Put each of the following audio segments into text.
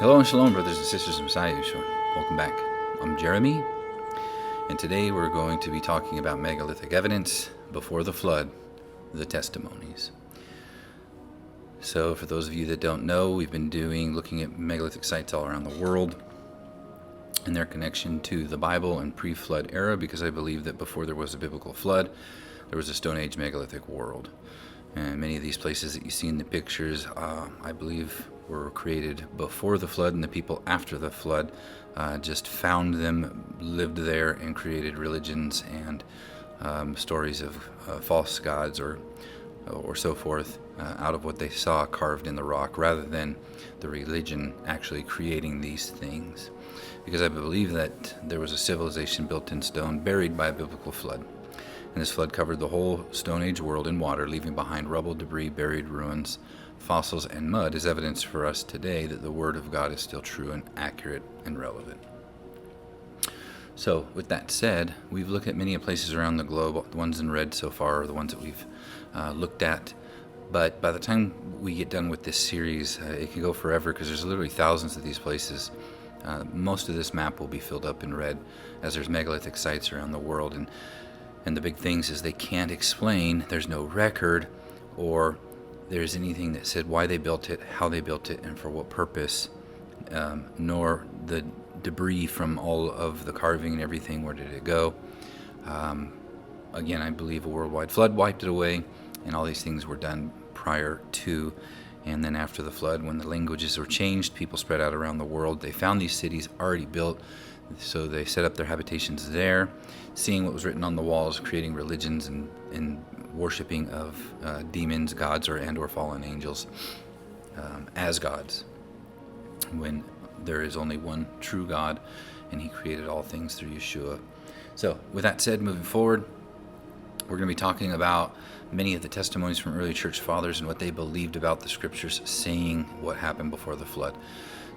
Hello and shalom, brothers and sisters of Messiah Yeshua. Welcome back. I'm Jeremy, and today we're going to be talking about megalithic evidence before the flood, the Testimonies. So for those of you that don't know, we've been looking at megalithic sites all around the world and their connection to the Bible and pre-flood era, because I believe that before there was a biblical flood, there was a Stone Age megalithic world. And many of these places that you see in the pictures, I believe, were created before the flood, and the people after the flood just found them, lived there, and created religions and stories of false gods or so forth out of what they saw carved in the rock, rather than the religion actually creating these things. Because I believe that there was a civilization built in stone, buried by a biblical flood. And this flood covered the whole Stone Age world in water, leaving behind rubble, debris, buried ruins, fossils, and mud as evidence for us today that the Word of God is still true and accurate and relevant. So, with that said, we've looked at many places around the globe. The ones in red so far are the ones that we've looked at. But by the time we get done with this series, it can go forever, because there's literally thousands of these places. Most of this map will be filled up in red, as there's megalithic sites around the world. And the big things is they can't explain, there's no record, or there's anything that said why they built it, how they built it, and for what purpose, nor the debris from all of the carving and everything, where did it go. Again, I believe a worldwide flood wiped it away, and all these things were done prior to. And then after the flood, when the languages were changed, people spread out around the world. They found these cities already built, so they set up their habitations there, seeing what was written on the walls, creating religions and worshiping of demons, gods, or fallen angels as gods, when there is only one true God, and He created all things through Yeshua. So with that said, moving forward, we're going to be talking about many of the testimonies from early church fathers and what they believed about the scriptures saying what happened before the flood.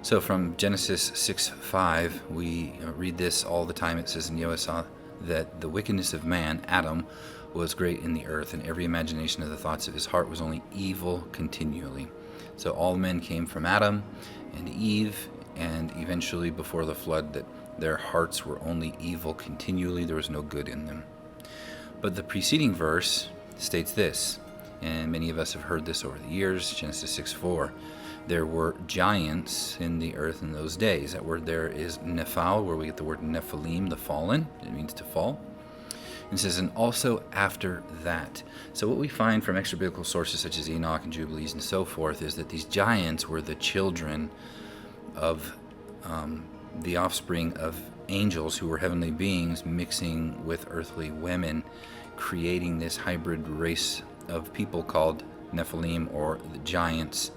So from Genesis 6:5, we read this all the time. It says, "And Yahweh saw that the wickedness of man, Adam, was great in the earth, and every imagination of the thoughts of his heart was only evil continually." So all men came from Adam and Eve, and eventually before the flood, that their hearts were only evil continually. There was no good in them. But the preceding verse states this, and many of us have heard this over the years, Genesis 6:4. "There were giants in the earth in those days." That word there is Nephal, where we get the word Nephilim, the fallen. It means to fall. It says, "And also after that." So what we find from extra biblical sources such as Enoch and Jubilees and so forth is that these giants were the children of the offspring of angels, who were heavenly beings mixing with earthly women, creating this hybrid race of people called Nephilim, or the giants,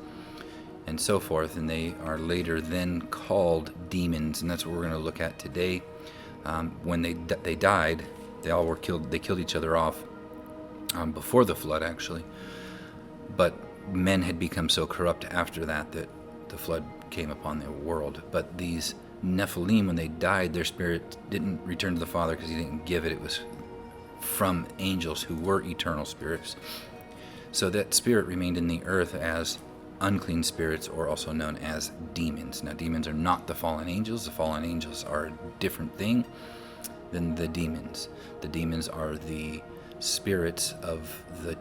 and so forth. And they are later then called demons, and that's what we're going to look at today. When they died, they all were killed. They killed each other off before the flood, actually. But men had become so corrupt after that the flood came upon the world. But these Nephilim, when they died, their spirit didn't return to the Father, because He didn't give it. It was from angels who were eternal spirits. So that spirit remained in the earth as unclean spirits, or also known as demons. Now, demons are not the fallen angels. The fallen angels are a different thing than the demons. The demons are the spirits of the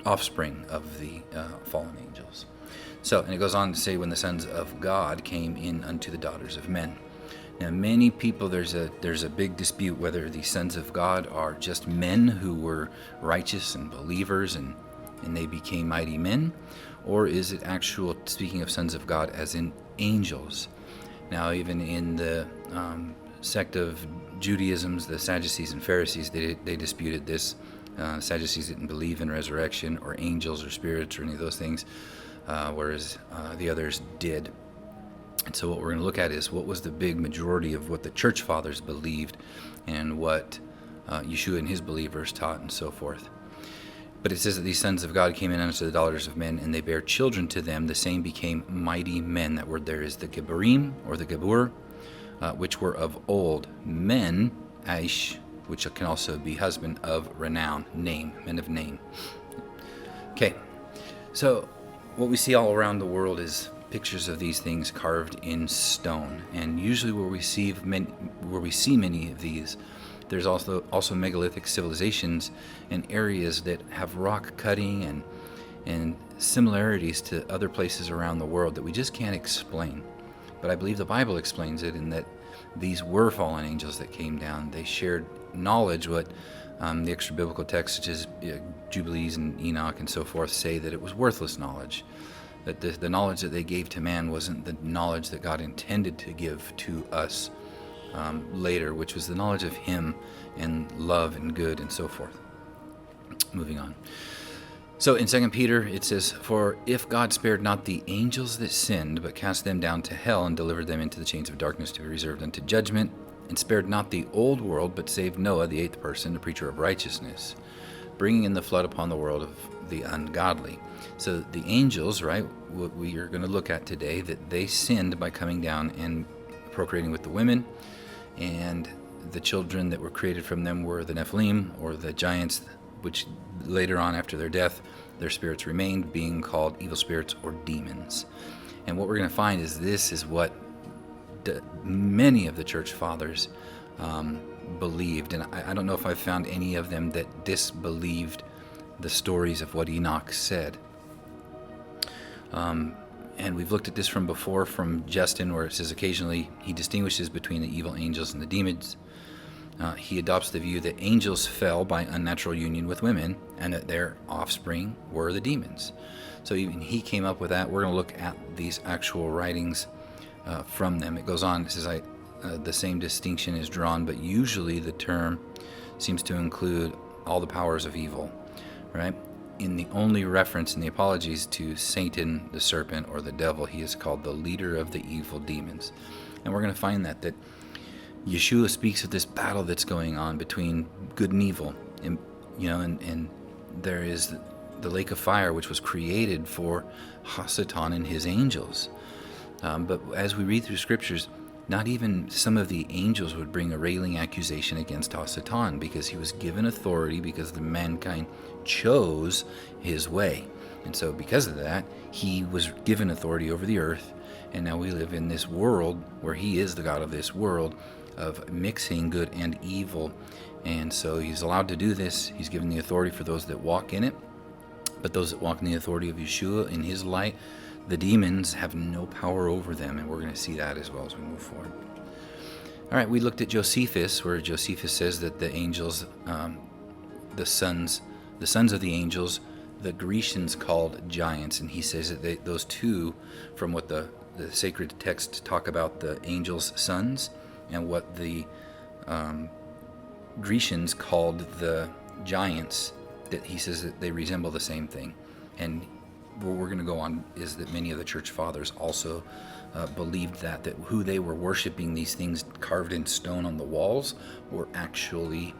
offspring of the fallen angels. So, and it goes on to say, "When the sons of God came in unto the daughters of men." Now, many people, there's a big dispute whether the sons of God are just men who were righteous and believers and they became mighty men, or is it actual, speaking of sons of God, as in angels? Now, even in the sect of Judaism, the Sadducees and Pharisees, they disputed this. Sadducees didn't believe in resurrection or angels or spirits or any of those things, whereas the others did. And so what we're going to look at is what was the big majority of what the church fathers believed, and what Yeshua and his believers taught, and so forth. But it says that these sons of God came in unto the daughters of men, and they bare children to them. The same became mighty men. That word there is the Geburim, or the Gebur, which were of old men, Aish, which can also be husband of renown, name, men of name. Okay, so what we see all around the world is pictures of these things carved in stone. And usually where we see many of these, there's also megalithic civilizations and areas that have rock cutting and similarities to other places around the world that we just can't explain. But I believe the Bible explains it, in that these were fallen angels that came down. They shared knowledge, what the extra biblical texts such as Jubilees and Enoch and so forth say that it was worthless knowledge. That the knowledge that they gave to man wasn't the knowledge that God intended to give to us later, which was the knowledge of Him and love and good and so forth. Moving on. So in 2 Peter it says, "For if God spared not the angels that sinned, but cast them down to hell and delivered them into the chains of darkness to be reserved unto judgment, and spared not the old world, but saved Noah, the eighth person, the preacher of righteousness, bringing in the flood upon the world of the ungodly." So the angels, right, what we are going to look at today, that they sinned by coming down and procreating with the women, and the children that were created from them were the Nephilim, or the giants, which later on after their death, their spirits remained, being called evil spirits or demons. And what we're going to find is this is what many of the church fathers believed. And I don't know if I've found any of them that disbelieved the stories of what Enoch said. And we've looked at this from before, from Justin, where it says occasionally he distinguishes between the evil angels and the demons. He adopts the view that angels fell by unnatural union with women and that their offspring were the demons. So even he came up with that. We're going to look at these actual writings from them. It goes on, it says, the same distinction is drawn, but usually the term seems to include all the powers of evil, right? In the only reference in the Apologies to Satan, the serpent, or the devil, he is called the leader of the evil demons. And we're going to find that Yeshua speaks of this battle that's going on between good and evil, and there is the lake of fire, which was created for Satan and his angels. But as we read through scriptures, not even some of the angels would bring a railing accusation against Satan, because he was given authority, because the mankind chose his way. And so because of that, he was given authority over the earth. And now we live in this world where he is the God of this world, of mixing good and evil. And so he's allowed to do this. He's given the authority for those that walk in it. But those that walk in the authority of Yeshua, in his light, the demons have no power over them. And we're going to see that as well as we move forward. All right, we looked at Josephus, where Josephus says that the angels, the sons of the angels, the Grecians called giants. And he says that those two, from what the sacred texts talk about the angels' sons, and what the Grecians called the giants, that he says that they resemble the same thing. And what we're going to go on is that many of the church fathers also believed that who they were worshiping, these things carved in stone on the walls, were actually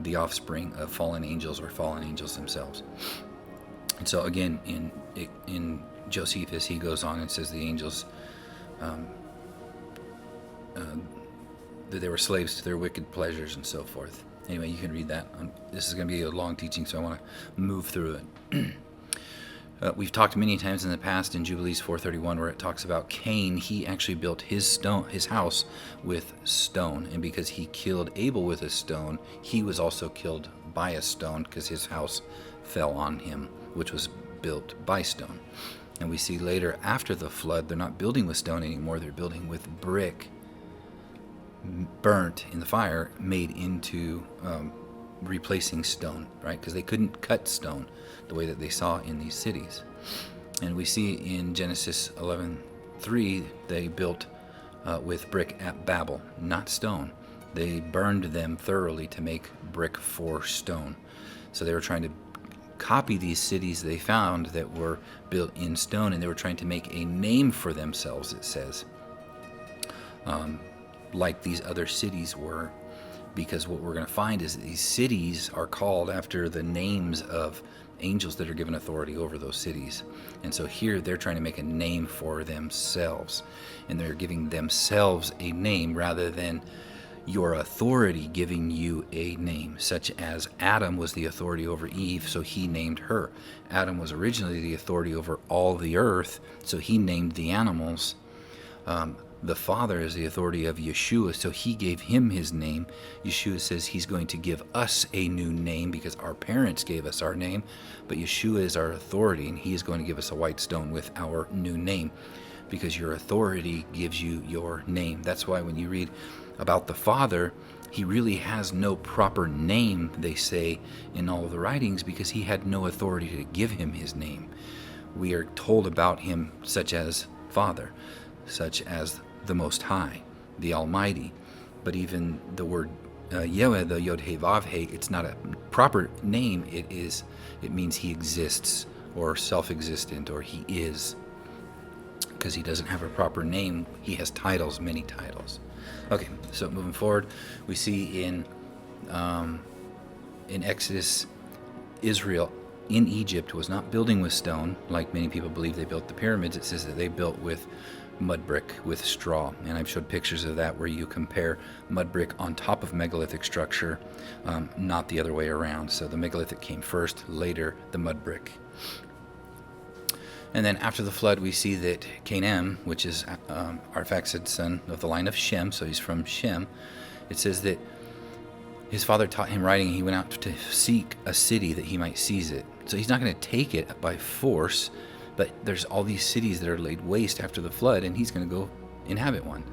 the offspring of fallen angels, or fallen angels themselves. And so again, in Josephus, he goes on and says the angels, that they were slaves to their wicked pleasures and so forth. Anyway, you can read that. This is going to be a long teaching, so I want to move through it. We've talked many times in the past in Jubilees 4:31, where it talks about Cain. He actually built his house with stone, and because he killed Abel with a stone, he was also killed by a stone, because his house fell on him, which was built by stone. And we see later, after the flood, they're not building with stone anymore. They're building with brick, burnt in the fire, made into replacing stone, right? Because they couldn't cut stone the way that they saw in these cities. And we see in Genesis 11:3, they built with brick at Babel, not stone. They burned them thoroughly to make brick for stone. So they were trying to copy these cities they found that were built in stone, and they were trying to make a name for themselves, it says, like these other cities were. Because what we're going to find is that these cities are called after the names of angels that are given authority over those cities. And so here they're trying to make a name for themselves, and they're giving themselves a name rather than your authority giving you a name, such as Adam was the authority over Eve, so he named her. Adam was originally the authority over all the earth, so he named the animals. The Father is the authority of Yeshua, so he gave him his name. Yeshua says he's going to give us a new name because our parents gave us our name, but Yeshua is our authority, and he is going to give us a white stone with our new name, because your authority gives you your name. That's why when you read about the Father, he really has no proper name, they say in all of the writings, because he had no authority to give him his name. We are told about him such as Father, such as the Most High, the Almighty. But even the word Yahweh, the Yod He Vav He, it's not a proper name. It means he exists, or self-existent, or he is, because he doesn't have a proper name. He has titles, many titles. Okay, so moving forward, we see in Exodus, Israel in Egypt was not building with stone, like many people believe they built the pyramids. It says that they built with mud brick, with straw. And I've showed pictures of that where you compare mud brick on top of megalithic structure, not the other way around. So the megalithic came first, later the mud brick. And then after the flood, we see that Canaan, which is Arphaxad's son of the line of Shem, so he's from Shem, it says that his father taught him writing, and he went out to seek a city that he might seize it. So he's not going to take it by force, but there's all these cities that are laid waste after the flood, and he's going to go inhabit one.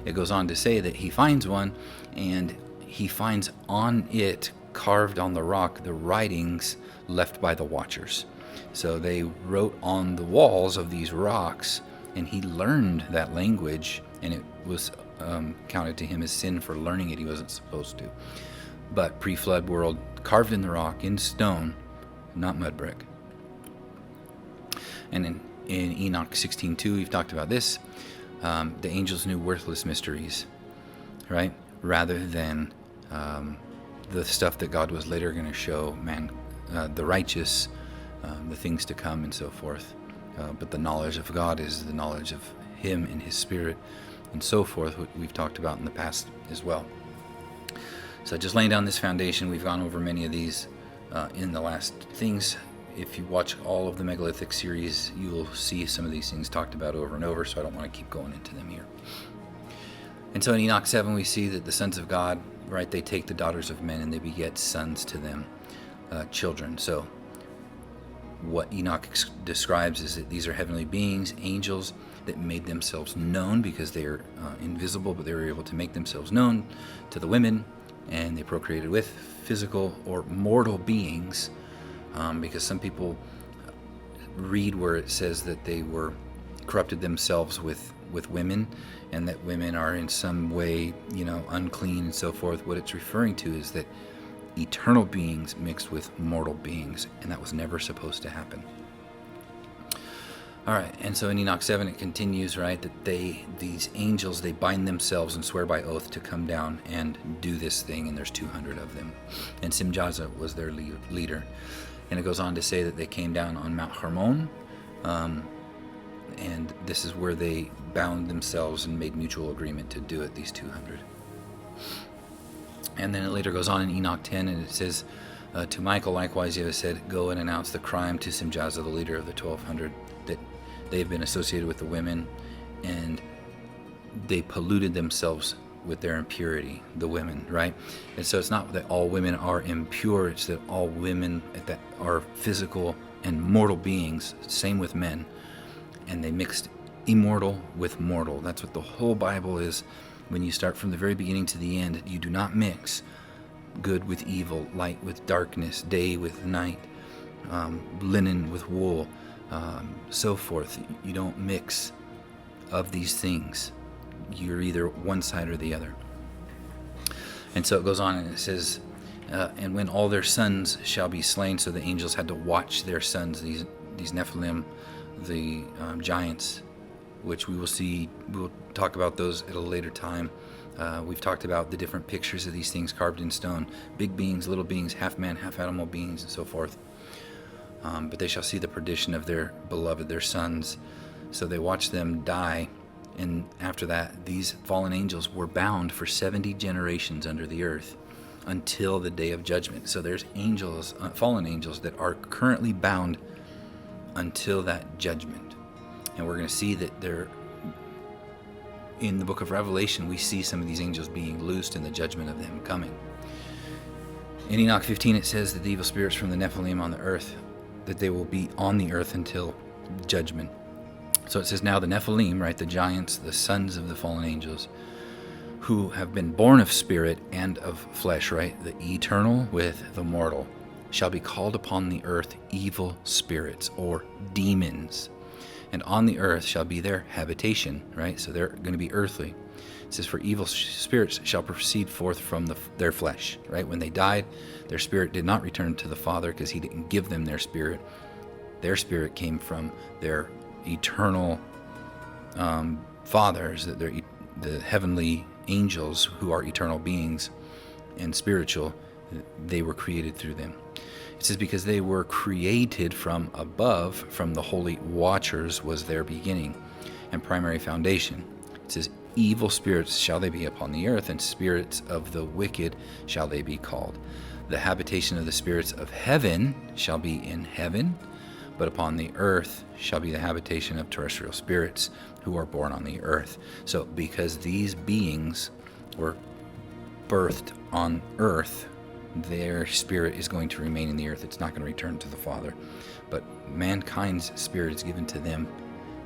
It goes on to say that he finds one, and he finds on it, carved on the rock, the writings left by the watchers. So they wrote on the walls of these rocks, and he learned that language, and it was counted to him as sin for learning it. He wasn't supposed to. But pre-flood world, carved in the rock, in stone, not mud brick. And in Enoch 16:2, we've talked about this. The angels knew worthless mysteries, right? Rather than the stuff that God was later going to show man, the righteous, the things to come and so forth. But the knowledge of God is the knowledge of him and his spirit and so forth, what we've talked about in the past as well. So just laying down this foundation, we've gone over many of these in the last things. If you watch all of the megalithic series, you will see some of these things talked about over and over, so I don't want to keep going into them here. And so in Enoch 7, we see that the sons of God, right, they take the daughters of men and they beget sons to them, children. So what Enoch describes is that these are heavenly beings, angels, that made themselves known because they are invisible, but they were able to make themselves known to the women, and they procreated with physical or mortal beings, because some people read where it says that they were corrupted themselves with women, and that women are in some way, unclean and so forth. What it's referring to is that eternal beings mixed with mortal beings, and that was never supposed to happen. All right, and so in Enoch 7 it continues, right, that these angels, they bind themselves and swear by oath to come down and do this thing, and there's 200 of them, and Simjaza was their leader. And it goes on to say that they came down on Mount Hermon, and this is where they bound themselves and made mutual agreement to do it, these 200. And then it later goes on in Enoch 10, and it says, to Michael likewise Yahweh said, go and announce the crime to Simjaza, the leader of the 1200, that they've been associated with the women, and they polluted themselves with their impurity, the women, right? And so it's not that all women are impure, it's that all women that are physical and mortal beings, same with men, and they mixed immortal with mortal. That's what the whole Bible is. When you start from the very beginning to the end, you do not mix good with evil, light with darkness, day with night, linen with wool, so forth. You don't mix of these things. You're either one side or the other. And so it goes on and it says, and when all their sons shall be slain, so the angels had to watch their sons, these Nephilim, the giants, which we will see. We'll talk about those at a later time. We've talked about the different pictures of these things carved in stone, big beings, little beings, half man, half animal beings, and so forth. But they shall see the perdition of their beloved, their sons. So they watch them die And after that, these fallen angels were bound for 70 generations under the earth until the day of judgment. So there's angels, fallen angels, that are currently bound until that judgment. And we're going to see that they're in the book of Revelation. We see some of these angels being loosed and the judgment of them coming. In Enoch 15, it says that the evil spirits from the Nephilim on the earth, that they will be on the earth until judgment. So it says, now the Nephilim, right, the giants, the sons of the fallen angels, who have been born of spirit and of flesh, right, the eternal with the mortal, shall be called upon the earth evil spirits, or demons. And on the earth shall be their habitation, right? So they're going to be earthly. It says, for evil spirits shall proceed forth from their flesh, right? When they died, their spirit did not return to the Father because he didn't give them their spirit. Their spirit came from their eternal fathers, the heavenly angels who are eternal beings and spiritual. They were created through them. It says, because they were created from above, from the holy watchers was their beginning and primary foundation. It says, evil spirits shall they be upon the earth, and spirits of the wicked shall they be called. The habitation of the spirits of heaven shall be in heaven, but upon the earth shall be the habitation of terrestrial spirits who are born on the earth. So because these beings were birthed on earth, their spirit is going to remain in the earth. It's not going to return to the Father. But mankind's spirit is given to them,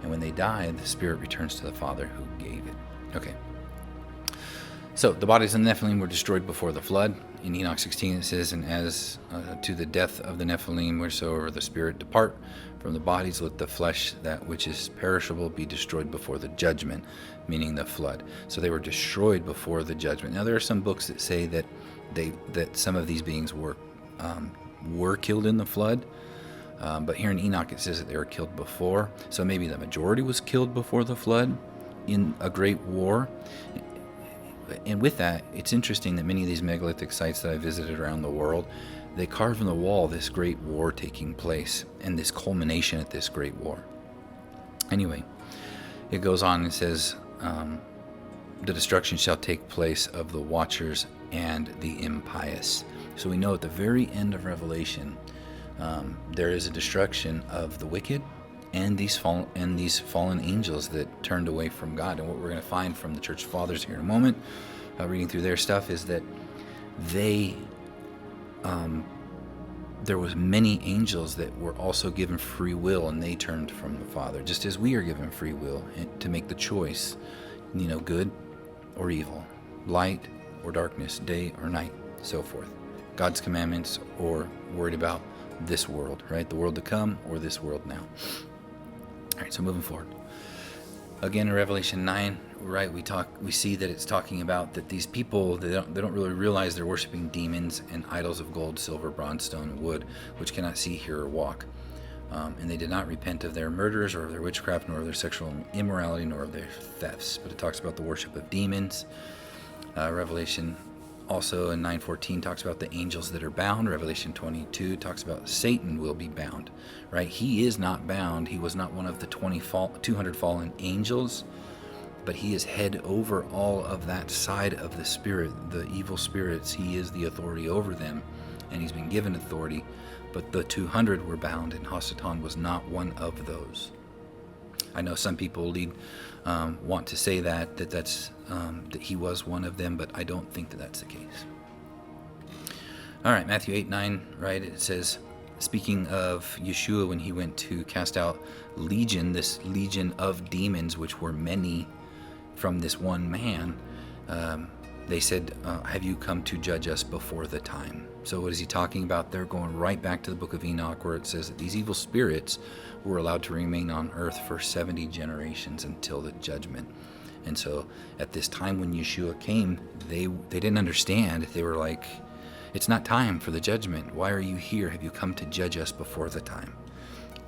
and when they die, the spirit returns to the Father who gave it. Okay. So the bodies of the Nephilim were destroyed before the flood. In Enoch 16 it says, and as to the death of the Nephilim, wheresoever the spirit depart from the bodies, let the flesh, that which is perishable, be destroyed before the judgment, meaning the flood. So they were destroyed before the judgment. Now there are some books that say that some of these beings were killed in the flood, but here in Enoch it says that they were killed before. So maybe the majority was killed before the flood in a great war. And with that, it's interesting that many of these megalithic sites that I visited around the world, they carve in the wall this great war taking place and this culmination at this great war. Anyway, it goes on and says, the destruction shall take place of the watchers and the impious. So we know at the very end of Revelation, there is a destruction of the wicked and these fallen angels that turned away from God. And what we're going to find from the Church Fathers here in a moment, reading through their stuff, is that there was many angels that were also given free will, and they turned from the Father, just as we are given free will to make the choice, good or evil, light or darkness, day or night, so forth. God's commandments, or worried about this world, right? The world to come or this world now. All right, so moving forward. Again, in Revelation 9, right, we see that it's talking about that these people, they don't really realize they're worshiping demons and idols of gold, silver, bronze, stone, and wood, which cannot see, hear, or walk. And they did not repent of their murders or of their witchcraft, nor of their sexual immorality, nor of their thefts. But it talks about the worship of demons. Revelation also in 9:14 talks about the angels that are bound. Revelation 22 talks about Satan will be bound, right? He is not bound. He was not one of the 200 fallen angels, but he is head over all of that side of the spirit, the evil spirits. He is the authority over them, and he's been given authority. But the 200 were bound, and Hasatan was not one of those. I know some people want to say that's that he was one of them, but I don't think that that's the case. All right, Matthew 8:9, right? It says, speaking of Yeshua when he went to cast out this legion of demons, which were many from this one man, they said, have you come to judge us before the time? So what is he talking about? They're going right back to the Book of Enoch, where it says that these evil spirits were allowed to remain on earth for 70 generations until the judgment. And so at this time when Yeshua came, they didn't understand. They were like, it's not time for the judgment. Why are you here? Have you come to judge us before the time?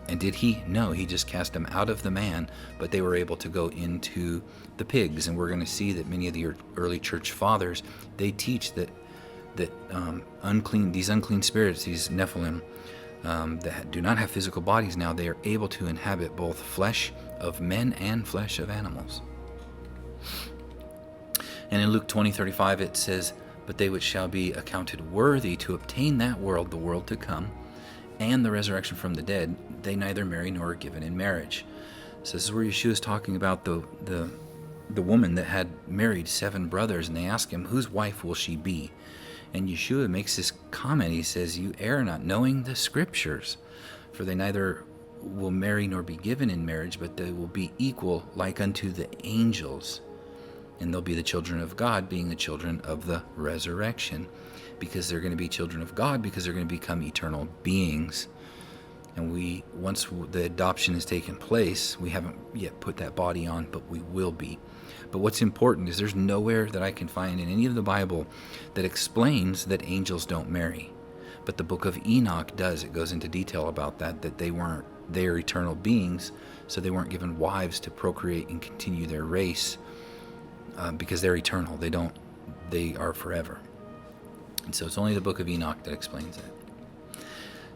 And did he? No, he just cast them out of the man, but they were able to go into the pigs. And we're going to see that many of the early church fathers, they teach that these unclean spirits, these Nephilim, that do not have physical bodies now, they are able to inhabit both flesh of men and flesh of animals. And in Luke 20:35 it says, "But they which shall be accounted worthy to obtain that world, the world to come, and the resurrection from the dead, they neither marry nor are given in marriage." So this is where Yeshua is talking about the woman that had married 7 brothers, and they ask him, whose wife will she be? And Yeshua makes this comment. He says, "You err not, knowing the scriptures, for they neither will marry nor be given in marriage, but they will be equal like unto the angels. And they'll be the children of God, being the children of the resurrection." Because they're going to be children of God, because they're going to become eternal beings. And once the adoption has taken place, we haven't yet put that body on, but we will be. But what's important is there's nowhere that I can find in any of the Bible that explains that angels don't marry. But the Book of Enoch does. It goes into detail about that they're eternal beings, so they weren't given wives to procreate and continue their race, because they're eternal. They are forever. And so it's only the Book of Enoch that explains that.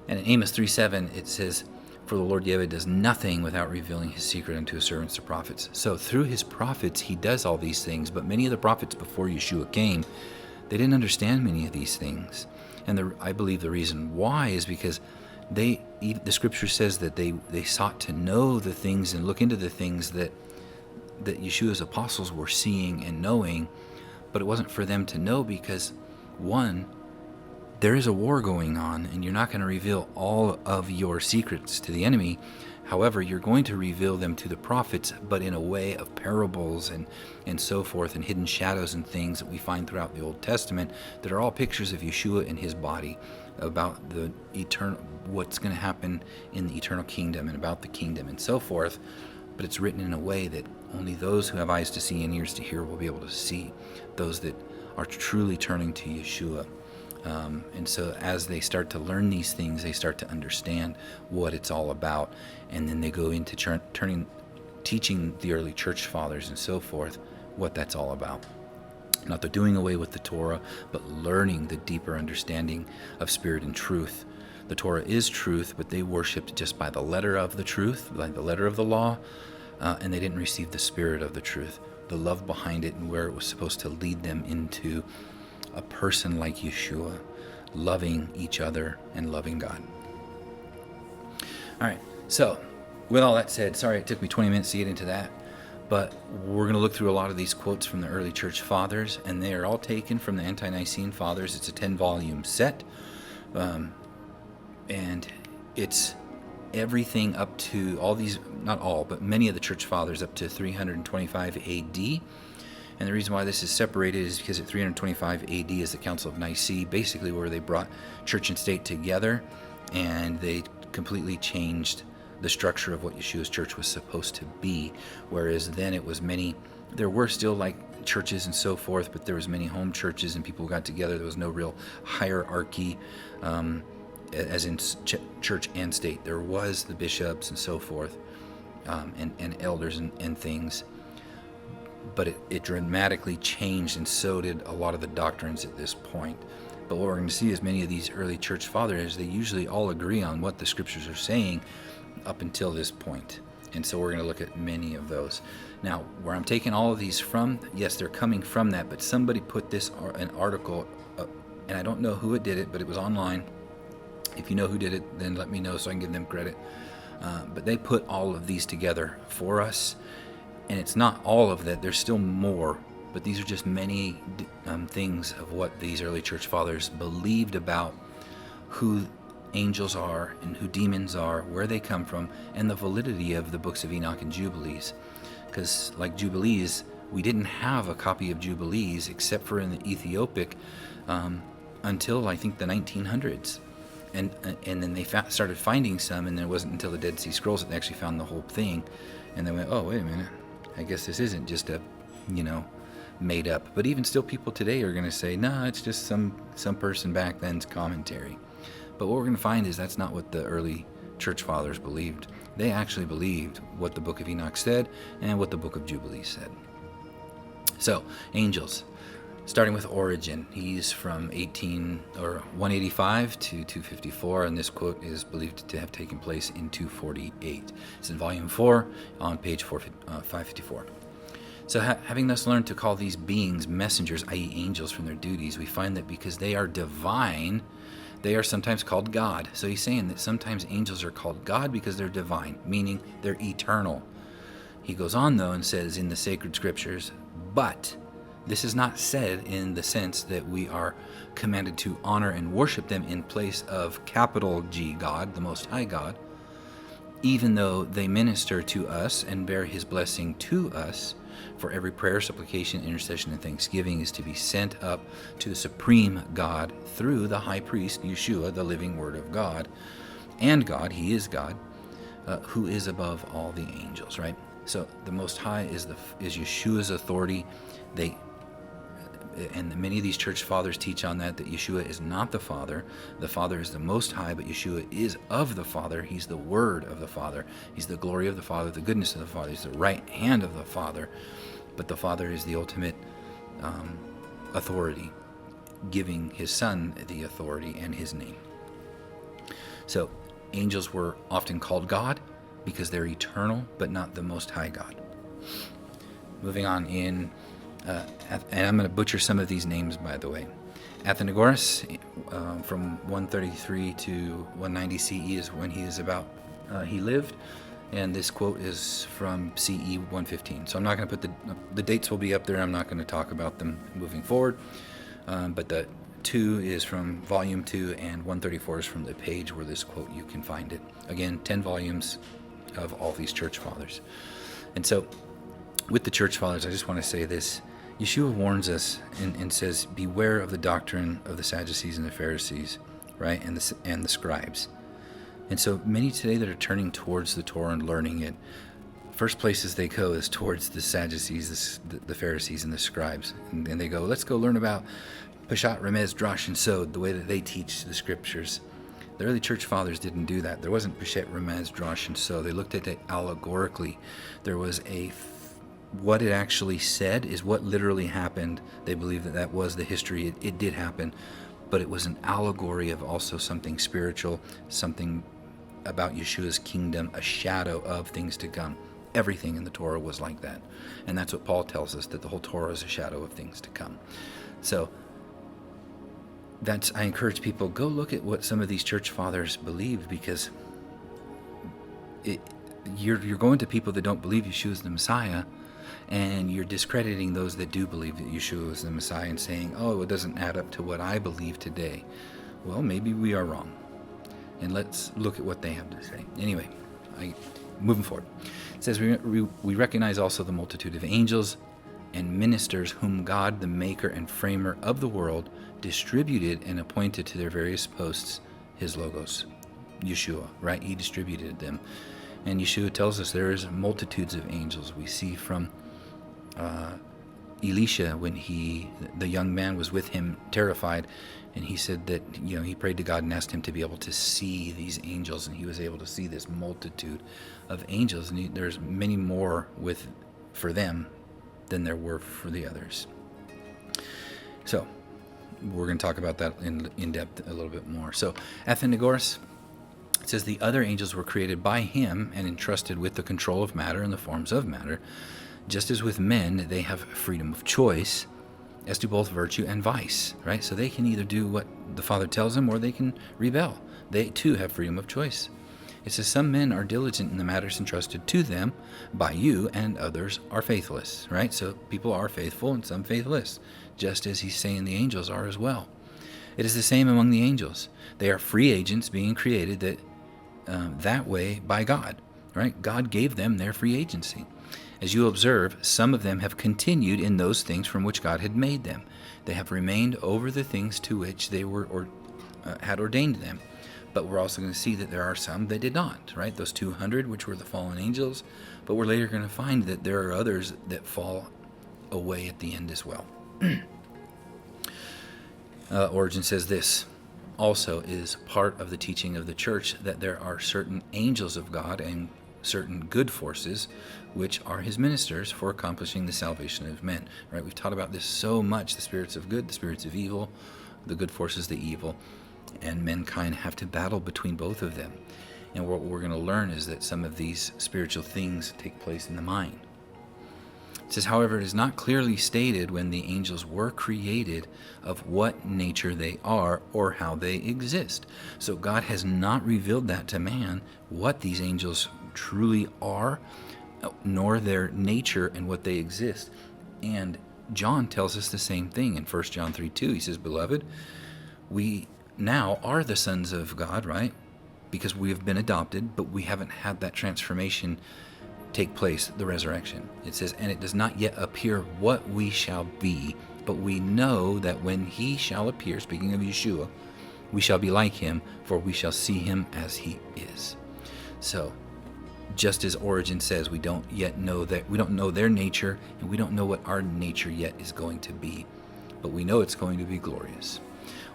And in Amos 3:7 it says, "For the Lord Yahweh does nothing without revealing his secret unto his servants the prophets." So through his prophets he does all these things, but many of the prophets before Yeshua came, they didn't understand many of these things. And I believe the reason why is because the scripture says that they sought to know the things and look into the things that Yeshua's apostles were seeing and knowing, but it wasn't for them to know because, one, there is a war going on, and you're not going to reveal all of your secrets to the enemy. However, you're going to reveal them to the prophets, but in a way of parables and so forth, and hidden shadows and things that we find throughout the Old Testament that are all pictures of Yeshua and his body, about the eternal, what's going to happen in the eternal kingdom and about the kingdom and so forth. But it's written in a way that only those who have eyes to see and ears to hear will be able to see, those that are truly turning to Yeshua. And so as they start to learn these things, they start to understand what it's all about. And then they go into teaching the early church fathers and so forth what that's all about. Not the doing away with the Torah, but learning the deeper understanding of spirit and truth. The Torah is truth, but they worshipped just by the letter of the truth, by the letter of the law, and they didn't receive the spirit of the truth, the love behind it, and where it was supposed to lead them into a person like Yeshua, loving each other and loving God. All right, so with all that said, sorry it took me 20 minutes to get into that, but we're going to look through a lot of these quotes from the early church fathers, and they are all taken from the Ante-Nicene Fathers. It's a 10-volume set, and it's everything up to all these, not all, but many of the church fathers up to 325 AD. And the reason why this is separated is because at 325 AD is the Council of Nicaea, basically where they brought church and state together, and they completely changed the structure of what Yeshua's church was supposed to be. Whereas then it was there were still like churches and so forth, but there was many home churches and people got together. There was no real hierarchy, as in church and state. There was the bishops and so forth, and elders and things. But it dramatically changed, and so did a lot of the doctrines at this point. But what we're going to see is many of these early church fathers, they usually all agree on what the scriptures are saying up until this point. And so we're going to look at many of those. Now, where I'm taking all of these from, yes, they're coming from that, but somebody put an article up, and I don't know who it did it, but it was online. If you know who did it, then let me know so I can give them credit. But they put all of these together for us. And it's not all of that. There's still more. But these are just many things of what these early church fathers believed about who angels are and who demons are, where they come from, and the validity of the books of Enoch and Jubilees. Because like Jubilees, we didn't have a copy of Jubilees except for in the Ethiopic until I think the 1900s. And then they started finding some, and it wasn't until the Dead Sea Scrolls that they actually found the whole thing. And they went, oh, wait a minute. I guess this isn't just a, made up. But even still, people today are going to say, no, it's just some person back then's commentary. But what we're going to find is that's not what the early church fathers believed. They actually believed what the Book of Enoch said and what the Book of Jubilees said. So, angels. Starting with Origen, he's from 185 to 254, and this quote is believed to have taken place in 248. It's in volume 4 on page 554. So having thus learned to call these beings messengers, i.e. angels, from their duties, we find that because they are divine, they are sometimes called God. So he's saying that sometimes angels are called God because they're divine, meaning they're eternal. He goes on, though, and says in the sacred scriptures, but this is not said in the sense that we are commanded to honor and worship them in place of capital G God, the Most High God, even though they minister to us and bear his blessing to us. For every prayer, supplication, intercession, and thanksgiving is to be sent up to the supreme God through the high priest, Yeshua, the living word of God. And God, he is God, who is above all the angels, right? So the Most High is Yeshua's authority. And many of these church fathers teach on that Yeshua is not the Father. The Father is the Most High, but Yeshua is of the Father. He's the Word of the Father. He's the glory of the Father, the goodness of the Father. He's the right hand of the Father. But the Father is the ultimate authority, giving his Son the authority and his name. So angels were often called God because they're eternal, but not the Most High God. Moving on in... and I'm going to butcher some of these names, by the way. Athenagoras, from 133 to 190 CE is when he lived, and this quote is from CE 115. So I'm not going to put the dates will be up there. I'm not going to talk about them moving forward, but the 2 is from volume 2, and 134 is from the page where this quote you can find it. Again, 10 volumes of all these church fathers. And so with the church fathers, I just want to say this. Yeshua warns us and says, beware of the doctrine of the Sadducees and the Pharisees, right, and the scribes. And so many today that are turning towards the Torah and learning it, first places they go is towards the Sadducees, the Pharisees, and the scribes. And they go, let's go learn about Peshat, Remez, Drash, and Sod, the way that they teach the scriptures. The early church fathers didn't do that. There wasn't Peshat, Remez, Drash, and Sod. They looked at it allegorically. There was what it actually said is what literally happened. They believed that was the history. It did happen, but it was an allegory of also something spiritual, something about Yeshua's kingdom, a shadow of things to come. Everything in the Torah was like that. And that's what Paul tells us, that the whole Torah is a shadow of things to come. So I encourage people, go look at what some of these church fathers believed, because you're going to people that don't believe Yeshua is the Messiah, and you're discrediting those that do believe that Yeshua is the Messiah and saying, oh, it doesn't add up to what I believe today. Well, maybe we are wrong. And let's look at what they have to say. Anyway, moving forward. It says, we recognize also the multitude of angels and ministers whom God, the maker and framer of the world, distributed and appointed to their various posts, his logos. Yeshua, right? He distributed them. And Yeshua tells us there is multitudes of angels. We see from Elisha, when the young man was with him terrified, and he said that he prayed to God and asked him to be able to see these angels, and he was able to see this multitude of angels, and there's many more for them than there were for the others. So we're going to talk about that in depth a little bit more. So Athenagoras, it says, the other angels were created by him and entrusted with the control of matter and the forms of matter. Just as with men, they have freedom of choice as to both virtue and vice, right? So they can either do what the Father tells them, or they can rebel. They too have freedom of choice. It says, some men are diligent in the matters entrusted to them by you, and others are faithless, right? So people are faithful and some faithless, just as he's saying the angels are as well. It is the same among the angels. They are free agents being created that way by God, right? God gave them their free agency. As you observe, some of them have continued in those things from which God had made them. They have remained over the things to which they had ordained them. But we're also going to see that there are some that did not, right? Those 200, which were the fallen angels. But we're later going to find that there are others that fall away at the end as well. Origen says this also is part of the teaching of the church, that there are certain angels of God and certain good forces which are his ministers for accomplishing the salvation of men, right? We've taught about this so much, the spirits of good, the spirits of evil, the good forces, the evil, and mankind have to battle between both of them. And what we're going to learn is that some of these spiritual things take place in the mind. It says, however, it is not clearly stated when the angels were created of what nature they are or how they exist. So God has not revealed that to man, what these angels truly are, nor their nature and what they exist. And John tells us the same thing in 1 John 3:2. He says, beloved, we now are the sons of God, right? Because we have been adopted, but we haven't had that transformation take place, the resurrection. It says, and it does not yet appear what we shall be, but we know that when he shall appear, speaking of Yeshua, we shall be like him, for we shall see him as he is. So, just as Origen says, we don't yet know that, we don't know their nature, and we don't know what our nature yet is going to be, but we know it's going to be glorious.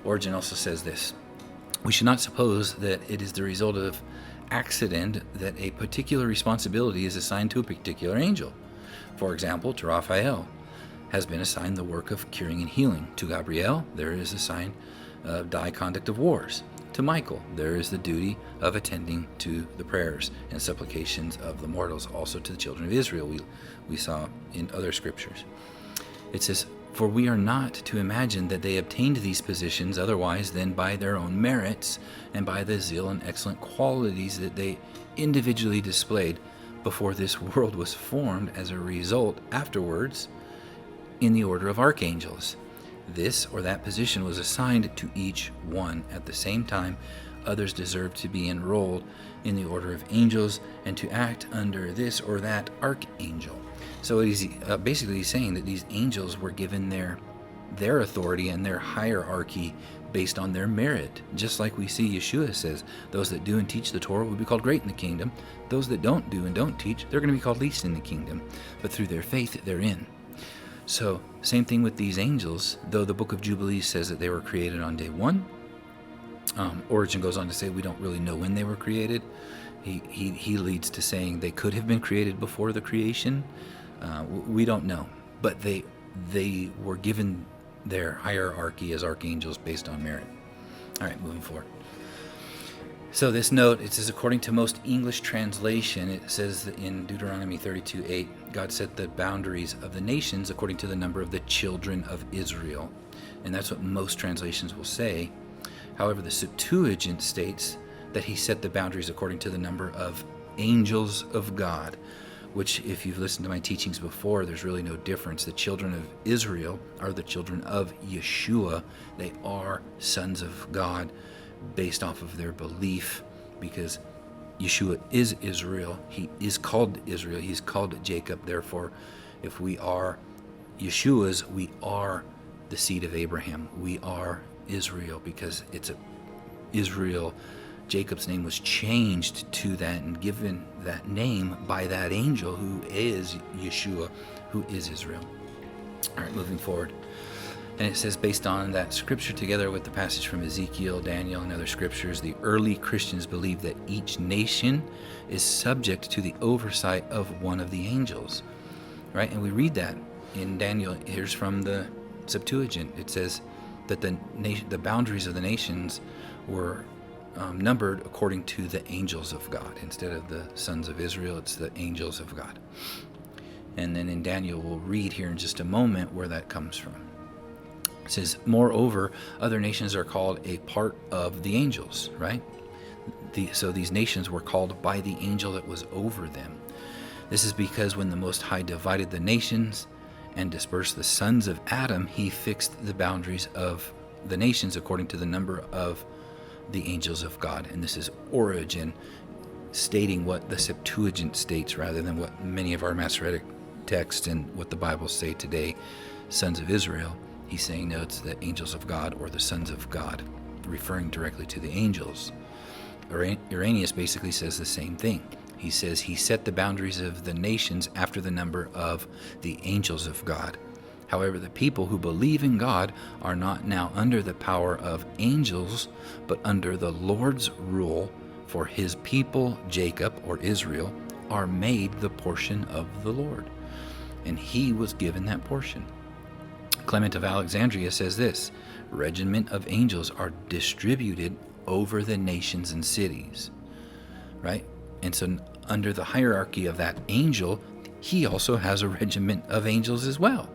Origen also says this: we should not suppose that it is the result of accident that a particular responsibility is assigned to a particular angel. For example, to Raphael has been assigned the work of curing and healing. To Gabriel, there is assigned the conduct of wars. To Michael, there is the duty of attending to the prayers and supplications of the mortals. Also to the children of Israel, we saw in other scriptures. It says, for we are not to imagine that they obtained these positions otherwise than by their own merits and by the zeal and excellent qualities that they individually displayed before this world was formed, as a result afterwards in the order of archangels. This or that position was assigned to each one. At the same time, others deserved to be enrolled in the order of angels and to act under this or that archangel. So he's basically saying that these angels were given their authority and their hierarchy based on their merit. Just like we see Yeshua says, those that do and teach the Torah will be called great in the kingdom. Those that don't do and don't teach, they're going to be called least in the kingdom. But through their faith, they're in. So, same thing with these angels, though the Book of Jubilees says that they were created on day one. Origen goes on to say we don't really know when they were created. He leads to saying they could have been created before the creation. We don't know, but they were given their hierarchy as archangels based on merit. All right, moving forward. So this note, it says, according to most English translation, it says that in Deuteronomy 32:8, God set the boundaries of the nations according to the number of the children of Israel. And that's what most translations will say. However, the Septuagint states that he set the boundaries according to the number of angels of God, which, if you've listened to my teachings before, there's really no difference. The children of Israel are the children of Yeshua. They are sons of God based off of their belief, because Yeshua is Israel. He is called Israel. He's called Jacob. Therefore, if we are Yeshua's, we are the seed of Abraham. We are Israel, because it's Israel. Jacob's name was changed to that and given that name by that angel who is Yeshua, who is Israel. All right, moving forward. And it says, based on that scripture together with the passage from Ezekiel, Daniel, and other scriptures, the early Christians believed that each nation is subject to the oversight of one of the angels. Right? And we read that in Daniel. Here's from the Septuagint. It says that the boundaries of the nations were numbered according to the angels of God. Instead of the sons of Israel, it's the angels of God. And then in Daniel, we'll read here in just a moment where that comes from. It says, moreover, other nations are called a part of the angels, right? So these nations were called by the angel that was over them. This is because when the Most High divided the nations and dispersed the sons of Adam, he fixed the boundaries of the nations according to the number of the angels of God. And this is Origen stating what the Septuagint states rather than what many of our Masoretic texts and what the Bibles say today, sons of Israel. He's saying, no, it's the angels of God or the sons of God, referring directly to the angels. Irenaeus basically says the same thing. He says he set the boundaries of the nations after the number of the angels of God. However, the people who believe in God are not now under the power of angels, but under the Lord's rule, for his people, Jacob or Israel, are made the portion of the Lord. And he was given that portion. Clement of Alexandria says this: regiment of angels are distributed over the nations and cities. Right? And so under the hierarchy of that angel, he also has a regiment of angels as well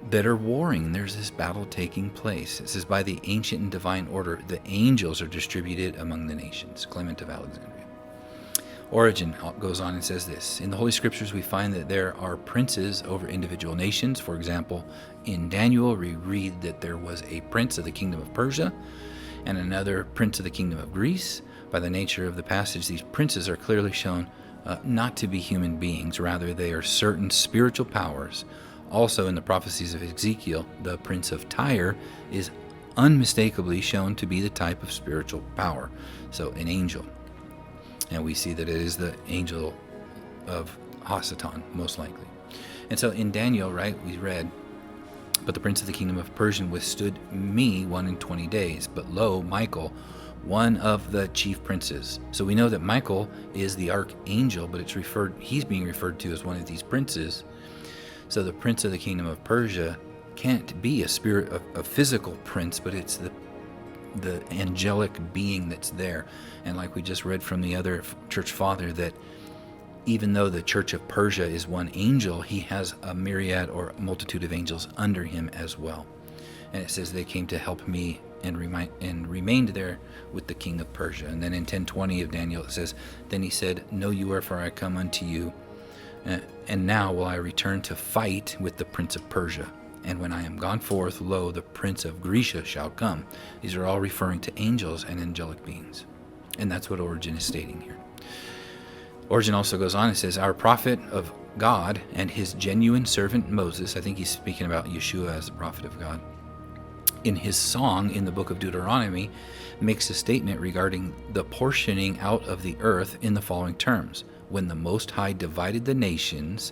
that are warring. There's this battle taking place. It says, by the ancient and divine order, the angels are distributed among the nations. Clement of Alexandria. Origen goes on and says this: in the Holy Scriptures we find that there are princes over individual nations. For example, in Daniel we read that there was a prince of the kingdom of Persia and another prince of the kingdom of Greece. By the nature of the passage, these princes are clearly shown not to be human beings. Rather, they are certain spiritual powers. Also, in the prophecies of Ezekiel, the prince of Tyre is unmistakably shown to be the type of spiritual power, so an angel. And we see that it is the angel of Hasatan, most likely. And so in Daniel, right, we read, but the prince of the kingdom of Persia withstood me 21 days. But lo, Michael, one of the chief princes. So we know that Michael is the archangel, but he's being referred to as one of these princes. So the prince of the kingdom of Persia can't be a physical prince, but it's the angelic being that's there. And like we just read from the other church father, that even though the church of Persia is one angel, he has a myriad or multitude of angels under him as well. And it says they came to help me and remained there with the king of Persia. And then in 10:20 of Daniel it says, then he said, know you wherefore I come unto you, and now will I return to fight with the prince of Persia. And when I am gone forth, lo, the prince of Grecia shall come. These are all referring to angels and angelic beings. And that's what Origen is stating here. Origen also goes on and says, our prophet of God and his genuine servant Moses, I think he's speaking about Yeshua as the prophet of God, in his song in the book of Deuteronomy, makes a statement regarding the portioning out of the earth in the following terms. When the Most High divided the nations,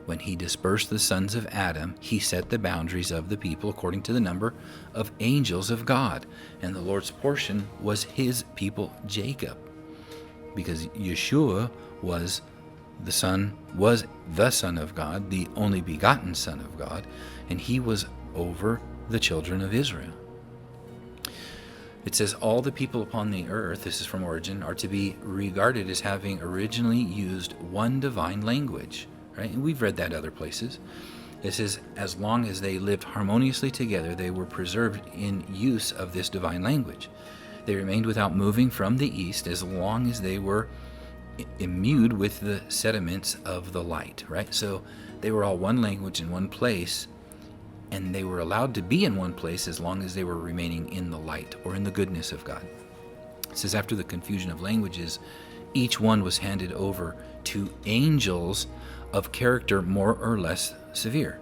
when he dispersed the sons of Adam, he set the boundaries of the people according to the number of angels of God. And the Lord's portion was his people Jacob, because Yeshua was the Son of God, the only begotten Son of God, and he was over the children of Israel. It says all the people upon the earth, this is from Origen, are to be regarded as having originally used one divine language. Right? And we've read that other places. It says, as long as they lived harmoniously together, they were preserved in use of this divine language. They remained without moving from the east as long as they were imbued with the sediments of the light. Right? So they were all one language in one place, and they were allowed to be in one place as long as they were remaining in the light or in the goodness of God. It says, after the confusion of languages, each one was handed over to angels of character more or less severe.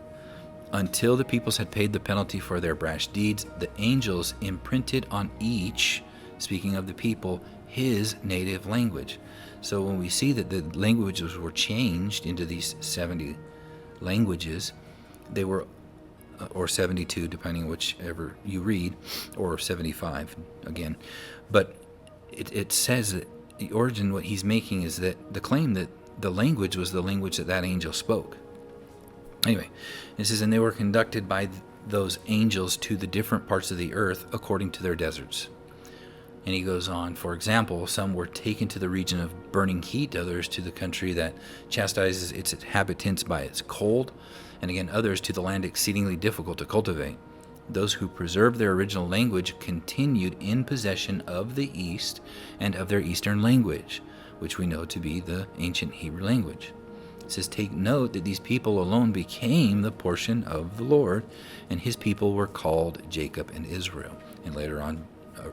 Until the peoples had paid the penalty for their brash deeds, the angels imprinted on each, speaking of the people, his native language. So when we see that the languages were changed into these 70 languages, they were, or 72, depending on whichever you read, or 75 again. But it says that the Origen, what he's making is that the claim that the language was the language that angel spoke. Anyway, it says, and they were conducted by those angels to the different parts of the earth according to their deserts. And he goes on, for example, some were taken to the region of burning heat, others to the country that chastises its inhabitants by its cold, and again others to the land exceedingly difficult to cultivate. Those who preserved their original language continued in possession of the East and of their Eastern language, which we know to be the ancient Hebrew language. It says, take note that these people alone became the portion of the Lord, and his people were called Jacob and Israel. And later on,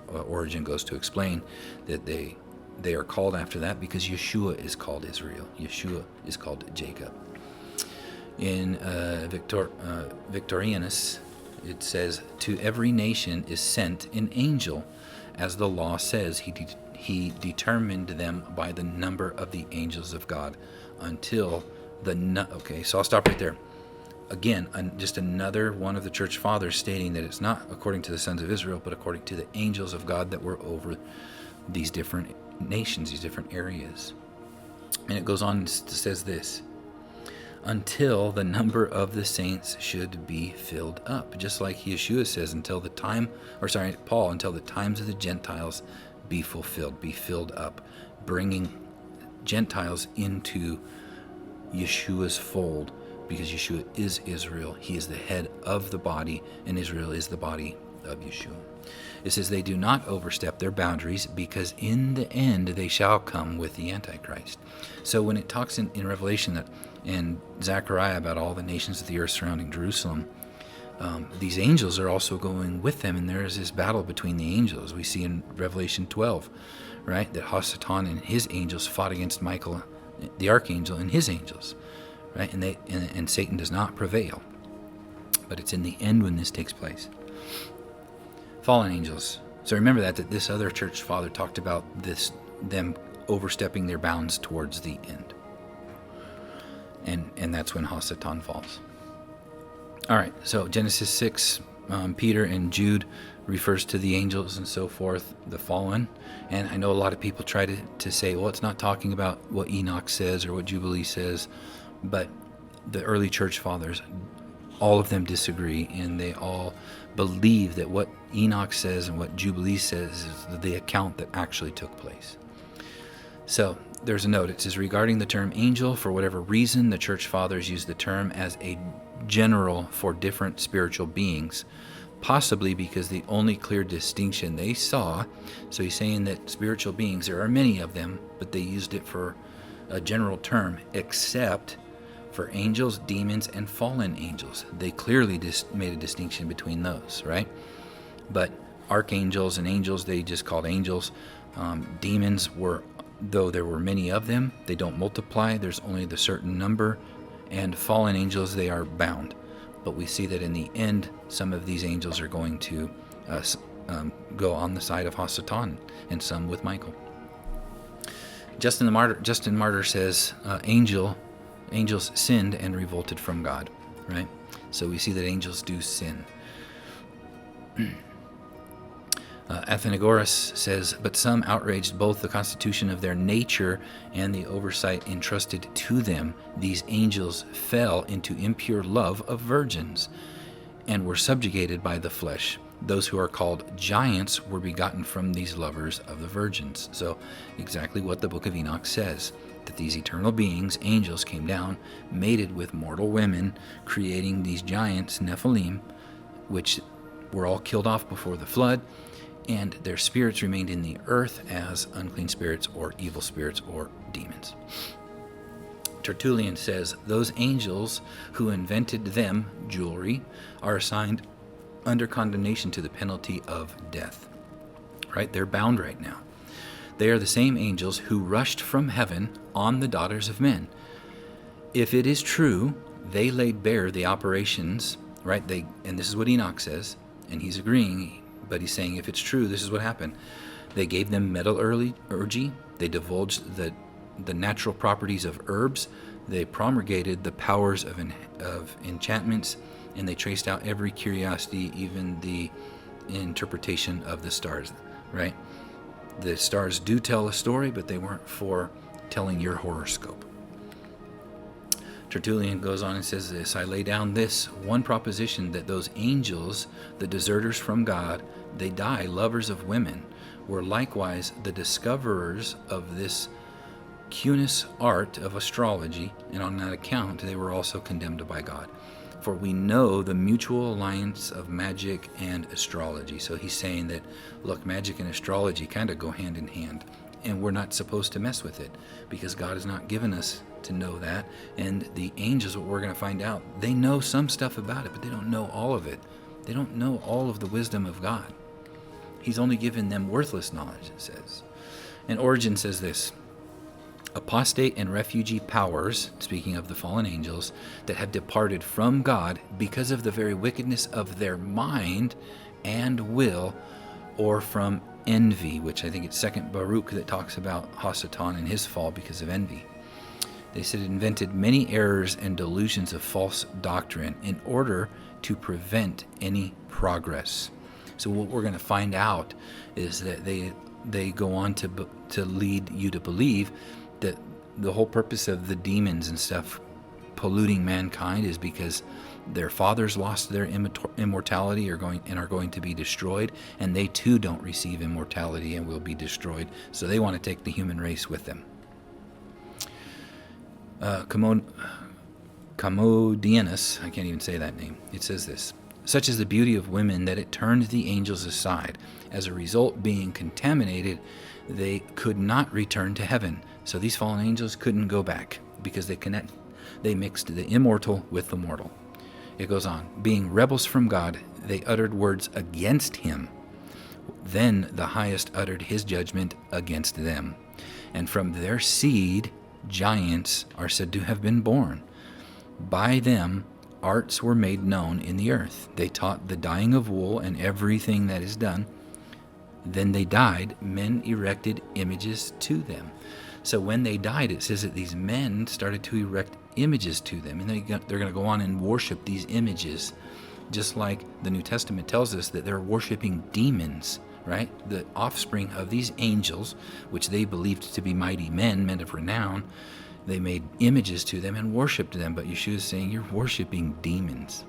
Origen goes to explain that they are called after that because Yeshua is called Israel. Yeshua is called Jacob. In Victorianus, it says, to every nation is sent an angel, as the law says. He determined them by the number of the angels of God until okay, so I'll stop right there. Again, just another one of the church fathers stating that it's not according to the sons of Israel, but according to the angels of God that were over these different nations, these different areas. And it goes on and says this, until the number of the saints should be filled up. Just like Yeshua says, until the times of the Gentiles be fulfilled, be filled up, bringing Gentiles into Yeshua's fold, because Yeshua is Israel. He is the head of the body, and Israel is the body of Yeshua. It says they do not overstep their boundaries, because in the end they shall come with the Antichrist. So when it talks in Revelation that and Zechariah about all the nations of the earth surrounding Jerusalem, these angels are also going with them, and there is this battle between the angels. We see in Revelation 12, right, that Hasatan and his angels fought against Michael, the archangel, and his angels, right, and Satan does not prevail. But it's in the end when this takes place. Fallen angels. So remember that this other church father talked about them overstepping their bounds towards the end. And that's when Hasatan falls. All right, so Genesis 6, Peter and Jude refers to the angels and so forth, the fallen. And I know a lot of people try to say, well, it's not talking about what Enoch says or what Jubilee says, but the early church fathers, all of them disagree, and they all believe that what Enoch says and what Jubilee says is the account that actually took place. So there's a note. It says, regarding the term angel, for whatever reason, the church fathers use the term as a general for different spiritual beings, possibly because the only clear distinction they saw. So he's saying that spiritual beings, there are many of them, but they used it for a general term, except for angels, demons, and fallen angels. They clearly made a distinction between those, right? But archangels and angels, they just called angels. Demons were, though there were many of them, they don't multiply. There's only the certain number. And fallen angels, they are bound. But we see that in the end, some of these angels are going to go on the side of Hasatan, and some with Michael. Justin Martyr says, angels sinned and revolted from God, right? So we see that angels do sin. Athenagoras says, but some outraged both the constitution of their nature and the oversight entrusted to them. These angels fell into impure love of virgins and were subjugated by the flesh. Those who are called giants were begotten from these lovers of the virgins. So exactly what the Book of Enoch says, that these eternal beings, angels, came down, mated with mortal women, creating these giants, Nephilim, which were all killed off before the flood, and their spirits remained in the earth as unclean spirits or evil spirits or demons. Tertullian says, those angels who invented them, jewelry, are assigned under condemnation to the penalty of death. Right? They're bound right now. They are the same angels who rushed from heaven on the daughters of men. If it is true, they laid bare the operations, right? And this is what Enoch says, and he's agreeing, but he's saying if it's true, this is what happened. They gave them metallurgy. They divulged the natural properties of herbs. They promulgated the powers of enchantments, and they traced out every curiosity, even the interpretation of the stars, right? The stars do tell a story, but they weren't for telling your horoscope. Tertullian goes on and says this, I lay down this one proposition, that those angels, the deserters from God, they die lovers of women, were likewise the discoverers of this cunous art of astrology, and on that account they were also condemned by God. For we know the mutual alliance of magic and astrology. So he's saying that, look, magic and astrology kind of go hand in hand, and we're not supposed to mess with it, because God has not given us to know that. And the angels, what we're going to find out, they know some stuff about it, but they don't know all of it. They don't know all of the wisdom of God. He's only given them worthless knowledge, it says. And Origen says this, apostate and refugee powers, speaking of the fallen angels, that have departed from God because of the very wickedness of their mind and will, or from envy, which I think it's 2nd Baruch that talks about Hasatan and his fall because of envy. They said it invented many errors and delusions of false doctrine in order to prevent any progress. So what we're going to find out is that they go on to lead you to believe that the whole purpose of the demons and stuff polluting mankind is because their fathers lost their immortality are going to be destroyed, and they too don't receive immortality and will be destroyed. So they want to take the human race with them. Commodianus, I can't even say that name. It says this: such is the beauty of women that it turned the angels aside. As a result, being contaminated, they could not return to heaven. So these fallen angels couldn't go back because they mixed the immortal with the mortal. It goes on. Being rebels from God, they uttered words against him. Then the highest uttered his judgment against them. And from their seed, giants are said to have been born. By them, arts were made known in the earth. They taught the dyeing of wool and everything that is done. Then they died. Men erected images to them. So when they died, it says that these men started to erect images to them. And they're going to go on and worship these images. Just like the New Testament tells us that they're worshiping demons, right? The offspring of these angels, which they believed to be mighty men of renown, they made images to them and worshipped them. But Yeshua is saying, you're worshiping demons.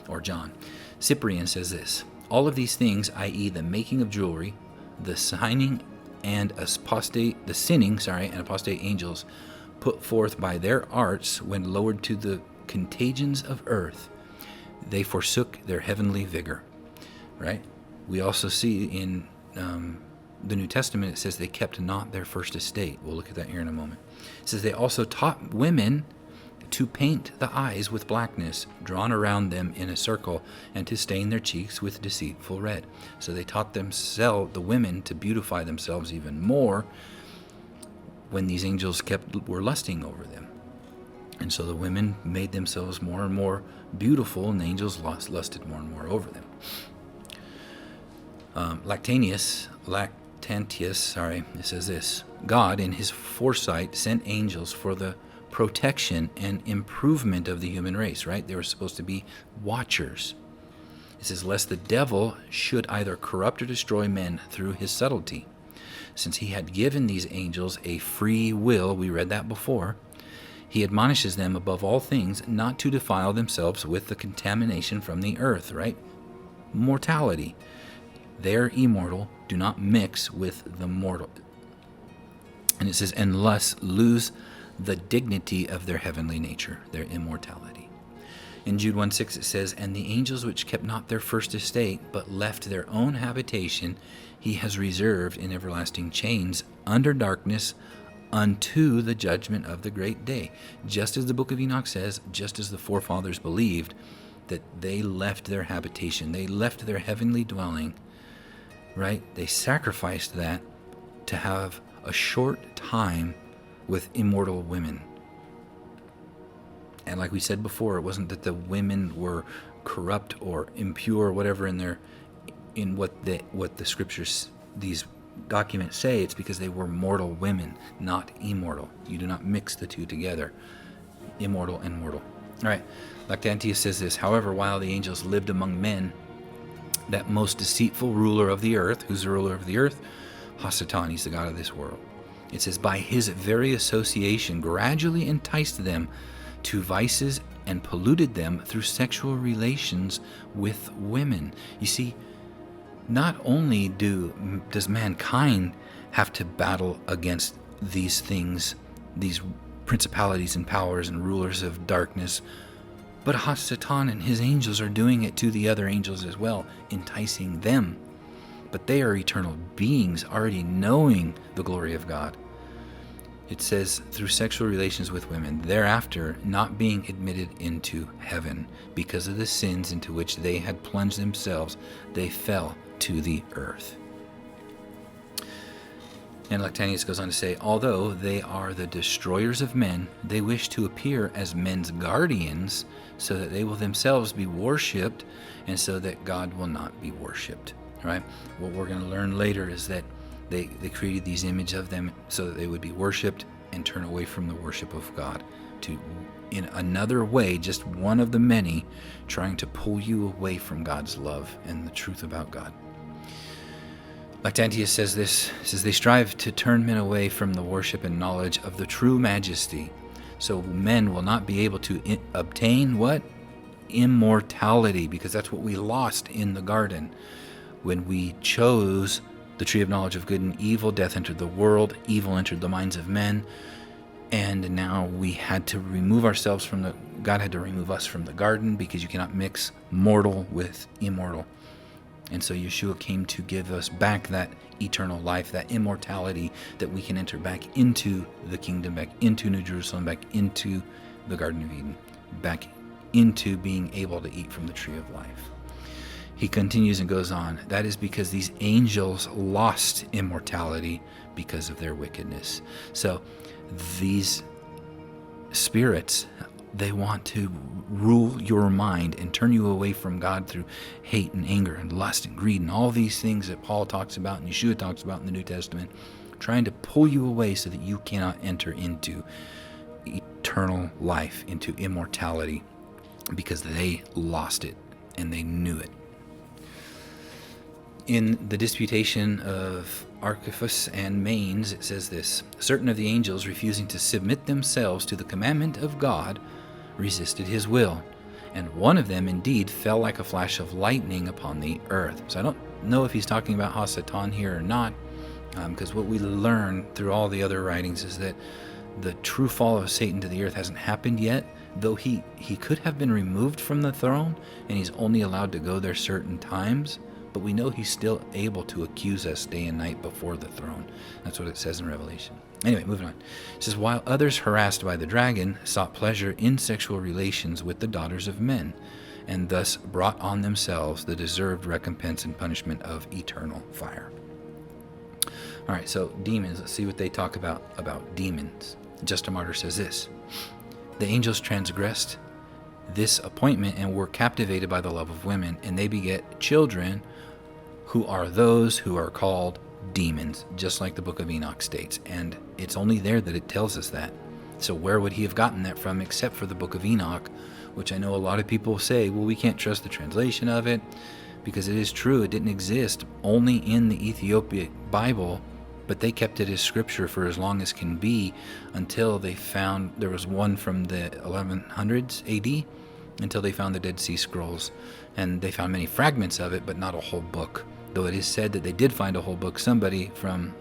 Or John. Cyprian says this: all of these things, i.e. the making of jewelry, the sinning and apostate angels put forth by their arts when lowered to the contagions of earth, they forsook their heavenly vigor. Right? We also see in the New Testament, it says they kept not their first estate. We'll look at that here in a moment. It says they also taught women to paint the eyes with blackness, drawn around them in a circle, and to stain their cheeks with deceitful red. So they taught the women to beautify themselves even more when these angels were lusting over them. And so the women made themselves more and more beautiful, and the angels lusted more and more over them. Lactantius, it says this: God, in his foresight, sent angels for the protection and improvement of the human race, right? They were supposed to be watchers. It says, lest the devil should either corrupt or destroy men through his subtlety. Since he had given these angels a free will, we read that before, he admonishes them above all things not to defile themselves with the contamination from the earth, right? Mortality. They're immortal. Do not mix with the mortal. And it says, and thus lose the dignity of their heavenly nature, their immortality. In Jude 1:6 it says, and the angels which kept not their first estate, but left their own habitation, he has reserved in everlasting chains under darkness unto the judgment of the great day. Just as the Book of Enoch says, just as the forefathers believed, that they left their habitation, they left their heavenly dwelling, right? They sacrificed that to have a short time with immortal women. And like we said before, it wasn't that the women were corrupt or impure or whatever in what the scriptures, these documents say. It's because they were mortal women, not immortal. You do not mix the two together, immortal and mortal. All right, Lactantius says this: however, while the angels lived among men, that most deceitful ruler of the earth, who's the ruler of the earth? Hasatan, he's the god of this world. It says, by his very association gradually enticed them to vices and polluted them through sexual relations with women. You see, not only does mankind have to battle against these things, these principalities and powers and rulers of darkness, but Hasatan and his angels are doing it to the other angels as well, enticing them. But they are eternal beings, already knowing the glory of God. It says, through sexual relations with women, thereafter not being admitted into heaven because of the sins into which they had plunged themselves, they fell to the earth. And Lactantius goes on to say, although they are the destroyers of men, they wish to appear as men's guardians so that they will themselves be worshipped and so that God will not be worshipped. Right? What we're going to learn later is that they created these images of them so that they would be worshipped and turn away from the worship of God, to, in another way, just one of the many, trying to pull you away from God's love and the truth about God. Lactantius says this, says they strive to turn men away from the worship and knowledge of the true majesty, so men will not be able to obtain what? Immortality, because that's what we lost in the garden. When we chose the tree of knowledge of good and evil, death entered the world, evil entered the minds of men, And now we had to remove ourselves from God had to remove us from the garden, because you cannot mix mortal with immortal. And so Yeshua came to give us back that eternal life, that immortality, that we can enter back into the kingdom, back into New Jerusalem, back into the Garden of Eden, back into being able to eat from the tree of life. He continues and goes on. That is because these angels lost immortality because of their wickedness. So these spirits, they want to rule your mind and turn you away from God through hate and anger and lust and greed and all these things that Paul talks about and Yeshua talks about in the New Testament, trying to pull you away so that you cannot enter into eternal life, into immortality, because they lost it and they knew it. In the disputation of Archippus and Manes, it says this: certain of the angels, refusing to submit themselves to the commandment of God, resisted his will, and one of them indeed fell like a flash of lightning upon the earth. So I don't know if he's talking about Hasatan here or not, because what we learn through all the other writings is that the true fall of Satan to the earth hasn't happened yet, though he could have been removed from the throne, and he's only allowed to go there certain times. But we know he's still able to accuse us day and night before the throne. That's what it says in Revelation. Anyway, moving on. It says, while others, harassed by the dragon, sought pleasure in sexual relations with the daughters of men, and thus brought on themselves the deserved recompense and punishment of eternal fire. All right, so demons. Let's see what they talk about demons. Just a Martyr says this: the angels transgressed this appointment and were captivated by the love of women, and they beget children who are those who are called demons, just like the Book of Enoch states. And it's only there that it tells us that. So where would he have gotten that from except for the Book of Enoch, which I know a lot of people say, well, we can't trust the translation of it, because it is true, it didn't exist only in the Ethiopic Bible, but they kept it as scripture for as long as can be, until they found, there was one from the 1100s AD, until they found the Dead Sea Scrolls, and they found many fragments of it, but not a whole book. Though it is said that they did find a whole book. Somebody from,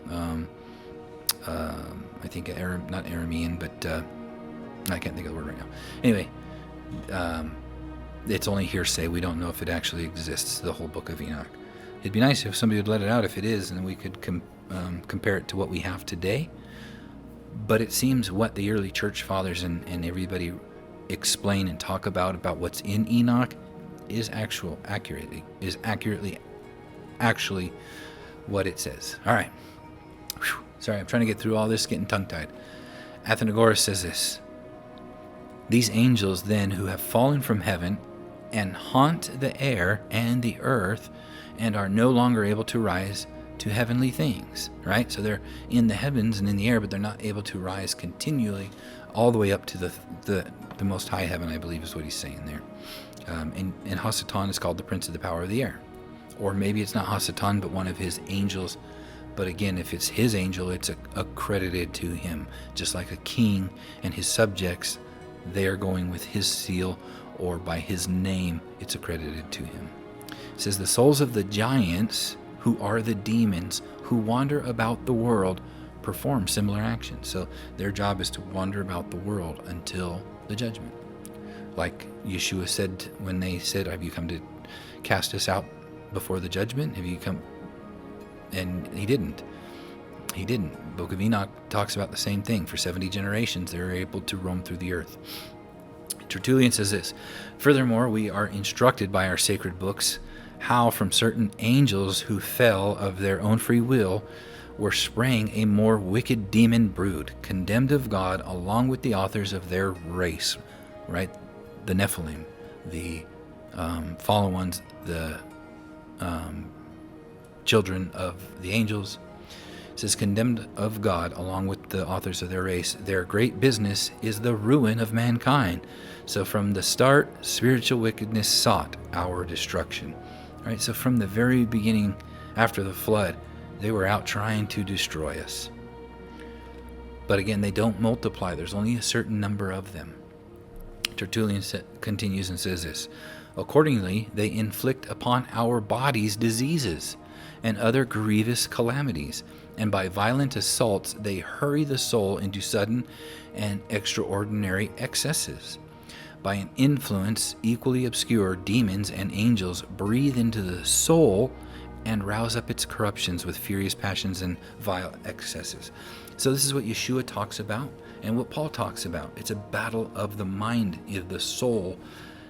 I think, not Aramean, but I can't think of the word right now. Anyway, it's only hearsay. We don't know if it actually exists, the whole Book of Enoch. It'd be nice if somebody would let it out if it is, and we could compare it to what we have today. But it seems what the early church fathers and everybody explain and talk about what's in Enoch is accurately actually what it says. All right. Whew. Sorry, I'm trying to get through all this, getting tongue-tied. Athenagoras says this: these angels then, who have fallen from heaven and haunt the air and the earth, and are no longer able to rise to heavenly things, right? So they're in the heavens and in the air, but they're not able to rise continually all the way up to the most high heaven, I believe is what he's saying there. And Hasatan is called the prince of the power of the air. Or maybe it's not Hasatan, but one of his angels. But again, if it's his angel, it's accredited to him. Just like a king and his subjects, they are going with his seal, or by his name, it's accredited to him. It says, the souls of the giants, who are the demons, who wander about the world, perform similar actions. So their job is to wander about the world until the judgment. Like Yeshua said when they said, have you come to cast us out before the judgment? Have you come? And he didn't. Book of Enoch talks about the same thing. For 70 generations, they were able to roam through the earth. Tertullian says this: furthermore, we are instructed by our sacred books how from certain angels who fell of their own free will were sprang a more wicked demon brood, condemned of God along with the authors of their race, right? The Nephilim, the fallen ones, the children of the angels. It says, condemned of God along with the authors of their race. Their great business is the ruin of mankind. So from the start, spiritual wickedness sought our destruction. Right? So from the very beginning, after the flood, they were out trying to destroy us. But again, they don't multiply. There's only a certain number of them. Tertullian continues and says this: accordingly, they inflict upon our bodies diseases, and other grievous calamities, and by violent assaults they hurry the soul into sudden and extraordinary excesses. By an influence equally obscure, demons and angels breathe into the soul and rouse up its corruptions with furious passions and vile excesses. So this is what Yeshua talks about and what Paul talks about. It's a battle of the mind, of the soul.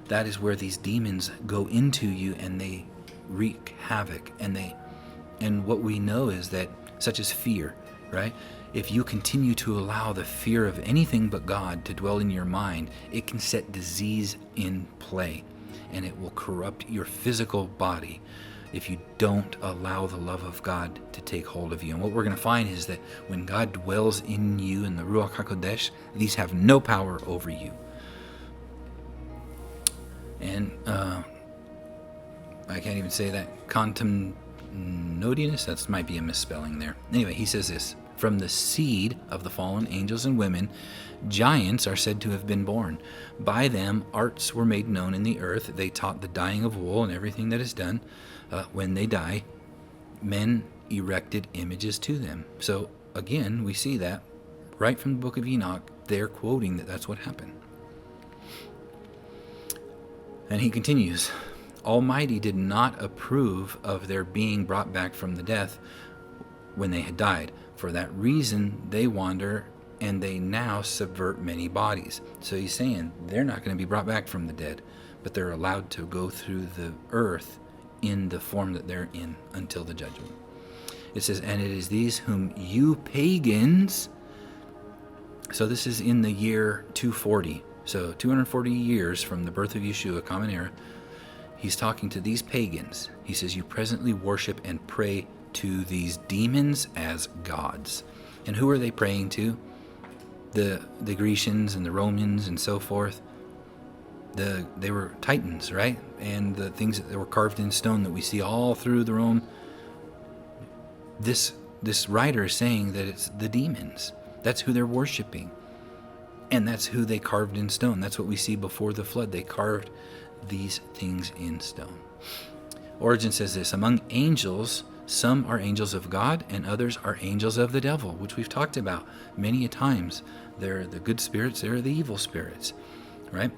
That is where these demons go into you and they wreak havoc. And what we know is that, such as fear, right? If you continue to allow the fear of anything but God to dwell in your mind, it can set disease in play, and it will corrupt your physical body if you don't allow the love of God to take hold of you. And what we're going to find is that when God dwells in you in the Ruach HaKodesh, these have no power over you. And I can't even say that. Contemnodinus, that might be a misspelling there. Anyway, he says this: from the seed of the fallen angels and women, giants are said to have been born. By them, arts were made known in the earth. They taught the dyeing of wool and everything that is done. When they die, men erected images to them. So again, we see that right from the Book of Enoch. They're quoting that that's what happened. And he continues, Almighty did not approve of their being brought back from the death when they had died. For that reason, they wander, and they now subvert many bodies. So he's saying they're not going to be brought back from the dead, but they're allowed to go through the earth in the form that they're in until the judgment. It says, and it is these whom you pagans, so this is in the year 240, so 240 years from the birth of Yeshua, Common Era. He's talking to these pagans. He says, you presently worship and pray to these demons as gods. And who are they praying to? The Grecians and the Romans and so forth. They were titans, right? And the things that were carved in stone that we see all through the Rome. This writer is saying that it's the demons. That's who they're worshiping. And that's who they carved in stone. That's what we see before the flood. They carved these things in stone. Origen says this: among angels, some are angels of God and others are angels of the devil, which we've talked about many a times. They're the good spirits, they're the evil spirits, right?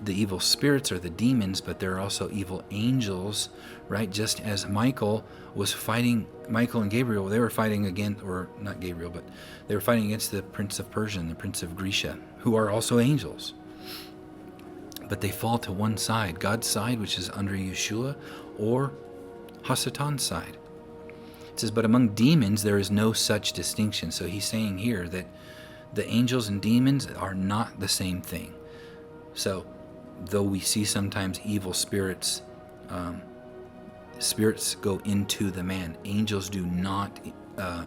The evil spirits are the demons, but there are also evil angels, right? Just as Michael and Gabriel, they were fighting against, or not Gabriel, but they were fighting against the prince of Persia and the prince of Grecia, who are also angels. But they fall to one side, God's side, which is under Yeshua, or Hasatan's side. It says, but among demons there is no such distinction. So he's saying here that the angels and demons are not the same thing. So though we see sometimes evil spirits, spirits go into the man. Angels do not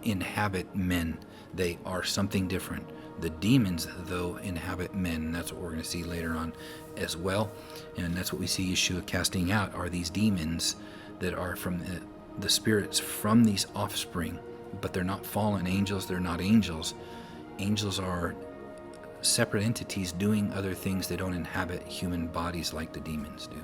inhabit men. They are something different. The demons, though, inhabit men. And that's what we're going to see later on as well. And that's what we see Yeshua casting out, are these demons that are from the spirits from these offspring. But they're not fallen angels. They're not angels. Angels are separate entities doing other things. They don't inhabit human bodies like the demons do.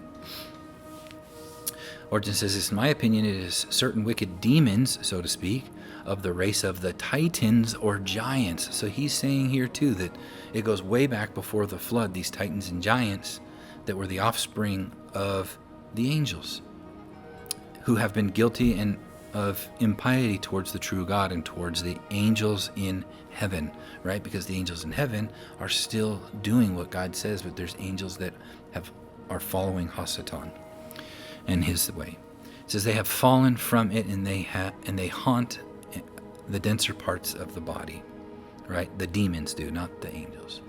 Origen says this: in my opinion, it is certain wicked demons, so to speak, of the race of the Titans or giants. So he's saying here too that it goes way back before the flood, these Titans and giants that were the offspring of the angels, who have been guilty of impiety towards the true God and towards the angels in heaven, right? Because the angels in heaven are still doing what God says, but there's angels that are following Hasatan and his way. It says they have fallen from it, and they haunt the denser parts of the body, right? The demons do, not the angels.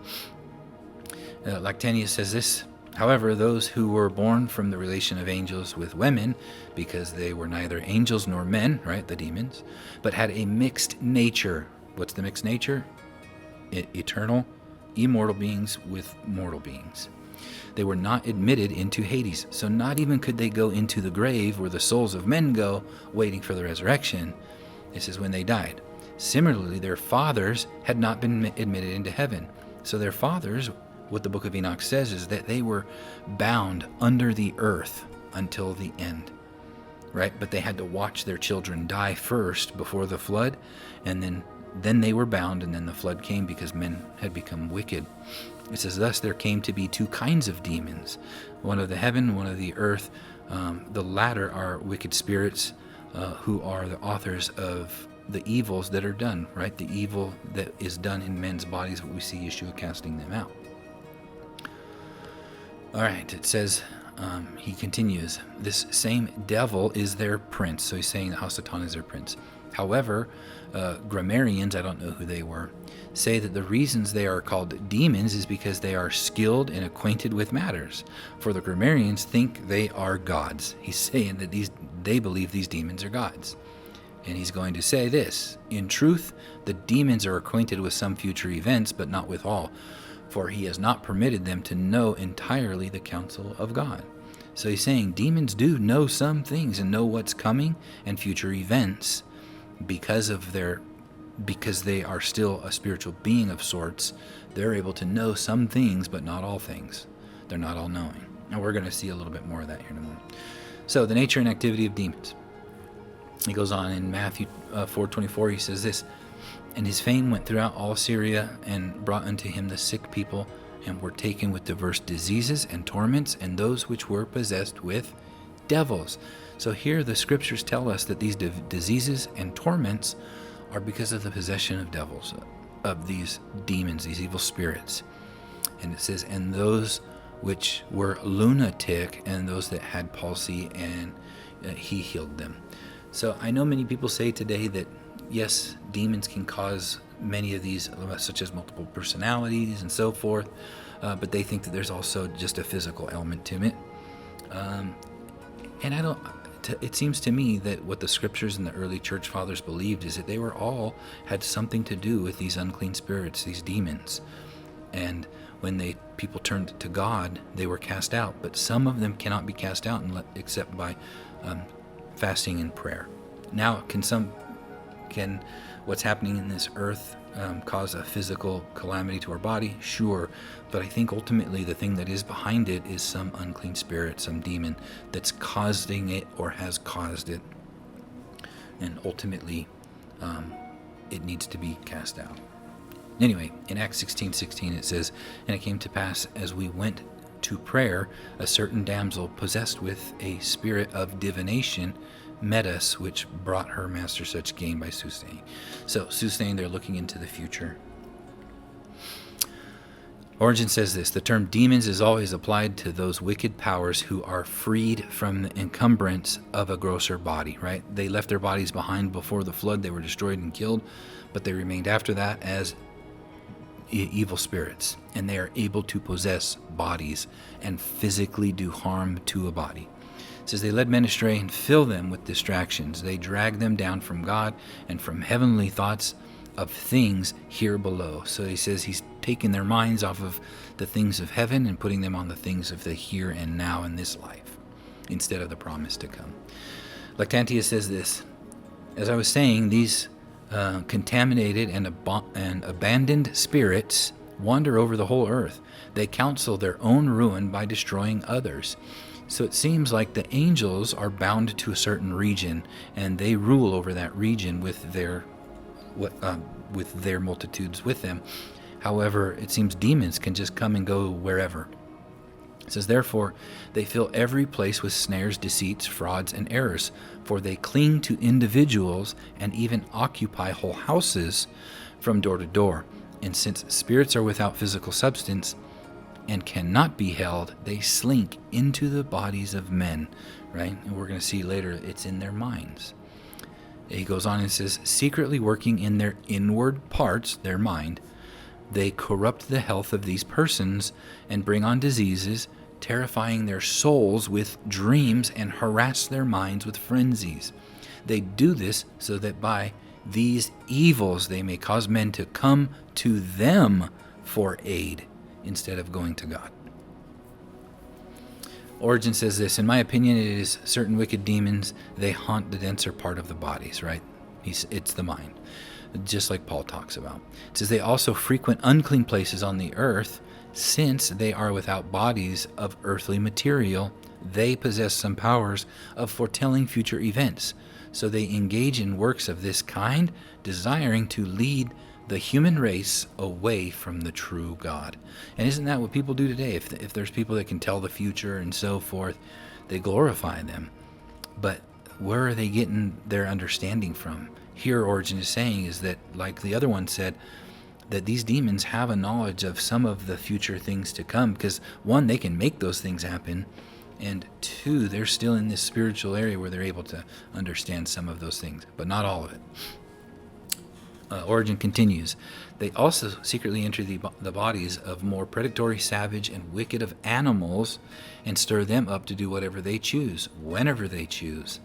Lactantius says this: however, those who were born from the relation of angels with women, because they were neither angels nor men, right, the demons, but had a mixed nature. What's the mixed nature? Eternal, immortal beings with mortal beings. They were not admitted into Hades, so not even could they go into the grave where the souls of men go, waiting for the resurrection. This is when they died. Similarly, their fathers had not been admitted into heaven. So their fathers, what the Book of Enoch says, is that they were bound under the earth until the end, right? But they had to watch their children die first before the flood, and then they were bound, and then the flood came because men had become wicked. It says, thus there came to be two kinds of demons, one of the heaven, one of the earth. The latter are wicked spirits who are the authors of the evils that are done, right? The evil that is done in men's bodies, what we see Yeshua casting them out. All right, it says, he continues, this same devil is their prince. So he's saying that Hasatan is their prince. However, grammarians, I don't know who they were, say that the reasons they are called demons is because they are skilled and acquainted with matters. For the grammarians think they are gods. He's saying that they believe these demons are gods. And he's going to say this, in truth, the demons are acquainted with some future events, but not with all, for he has not permitted them to know entirely the counsel of God. So he's saying demons do know some things and know what's coming and future events because they are still a spiritual being of sorts. They're able to know some things, but not all things. They're not all knowing. And we're going to see a little bit more of that here in a moment. So the nature and activity of demons. He goes on in Matthew 4:24. He says this, and his fame went throughout all Syria, and brought unto him the sick people, and were taken with diverse diseases and torments, and those which were possessed with devils. So here the scriptures tell us that these diseases and torments are because of the possession of devils, of these demons, these evil spirits. And it says, and those which were lunatic, and those that had palsy, and he healed them. So I know many people say today that, yes, demons can cause many of these, such as multiple personalities and so forth, but they think that there's also just a physical element to it. And it seems to me that what the scriptures and the early church fathers believed is that they were all had something to do with these unclean spirits, these demons. And when people turned to God, they were cast out. But some of them cannot be cast out except by fasting and prayer. Now, can what's happening in this earth cause a physical calamity to our body? Sure. But I think ultimately the thing that is behind it is some unclean spirit, some demon that's causing it or has caused it. And ultimately, it needs to be cast out. Anyway, in Acts 16:16 it says, and it came to pass as we went to prayer, a certain damsel possessed with a spirit of divination met us, which brought her master such gain by soothsaying. So soothsaying, they're looking into the future. Origen says this, the term demons is always applied to those wicked powers who are freed from the encumbrance of a grosser body, right? They left their bodies behind before the flood. They were destroyed and killed, but they remained after that as evil spirits, and they are able to possess bodies and physically do harm to a body. It says they led men astray and fill them with distractions. They drag them down from God and from heavenly thoughts of things here below. So he says he's taking their minds off of the things of heaven and putting them on the things of the here and now in this life instead of the promise to come. Lactantius says this, as I was saying, these contaminated and abandoned spirits wander over the whole earth. They counsel their own ruin by destroying others. So it seems like the angels are bound to a certain region, and they rule over that region with their multitudes with them. However, it seems demons can just come and go wherever. It says, therefore, they fill every place with snares, deceits, frauds, and errors, for they cling to individuals and even occupy whole houses from door to door. And since spirits are without physical substance and cannot be held, they slink into the bodies of men, right? And we're going to see later it's in their minds. He goes on and says, secretly working in their inward parts, their mind, they corrupt the health of these persons and bring on diseases, terrifying their souls with dreams and harass their minds with frenzies. They do this so that by these evils they may cause men to come to them for aid instead of going to God. Origen says this, in my opinion, it is certain wicked demons, they haunt the denser part of the bodies, right? It's the mind, just like Paul talks about. It says they also frequent unclean places on the earth, since they are without bodies of earthly material, they possess some powers of foretelling future events. So they engage in works of this kind, desiring to lead the human race away from the true God. And isn't that what people do today? If there's people that can tell the future and so forth, they glorify them. But where are they getting their understanding from? Here, Origen is saying is that, like the other one said, that these demons have a knowledge of some of the future things to come, because one, they can make those things happen, and two, they're still in this spiritual area where they're able to understand some of those things, but not all of it. Origen continues, they also secretly enter the bodies of more predatory, savage, and wicked of animals and stir them up to do whatever they choose, whenever they choose.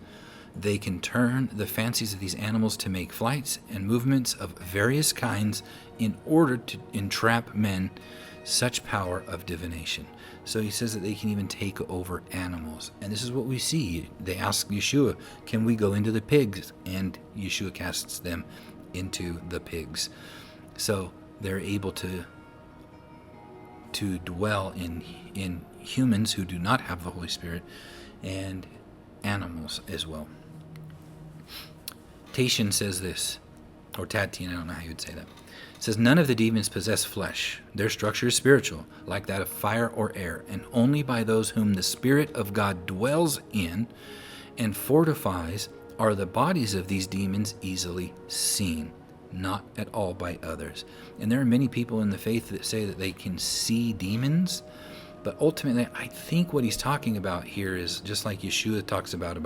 They can turn the fancies of these animals to make flights and movements of various kinds in order to entrap men, such power of divination. So he says that they can even take over animals. And this is what we see. They ask Yeshua, can we go into the pigs? And Yeshua casts them into the pigs. So they're able to dwell in humans who do not have the Holy Spirit, and animals as well. Tatian says this, or Tatian, I don't know how you would say that. It says, none of the demons possess flesh. Their structure is spiritual, like that of fire or air, and only by those whom the Spirit of God dwells in and fortifies are the bodies of these demons easily seen, not at all by others. And there are many people in the faith that say that they can see demons, but ultimately I think what he's talking about here is just like Yeshua talks about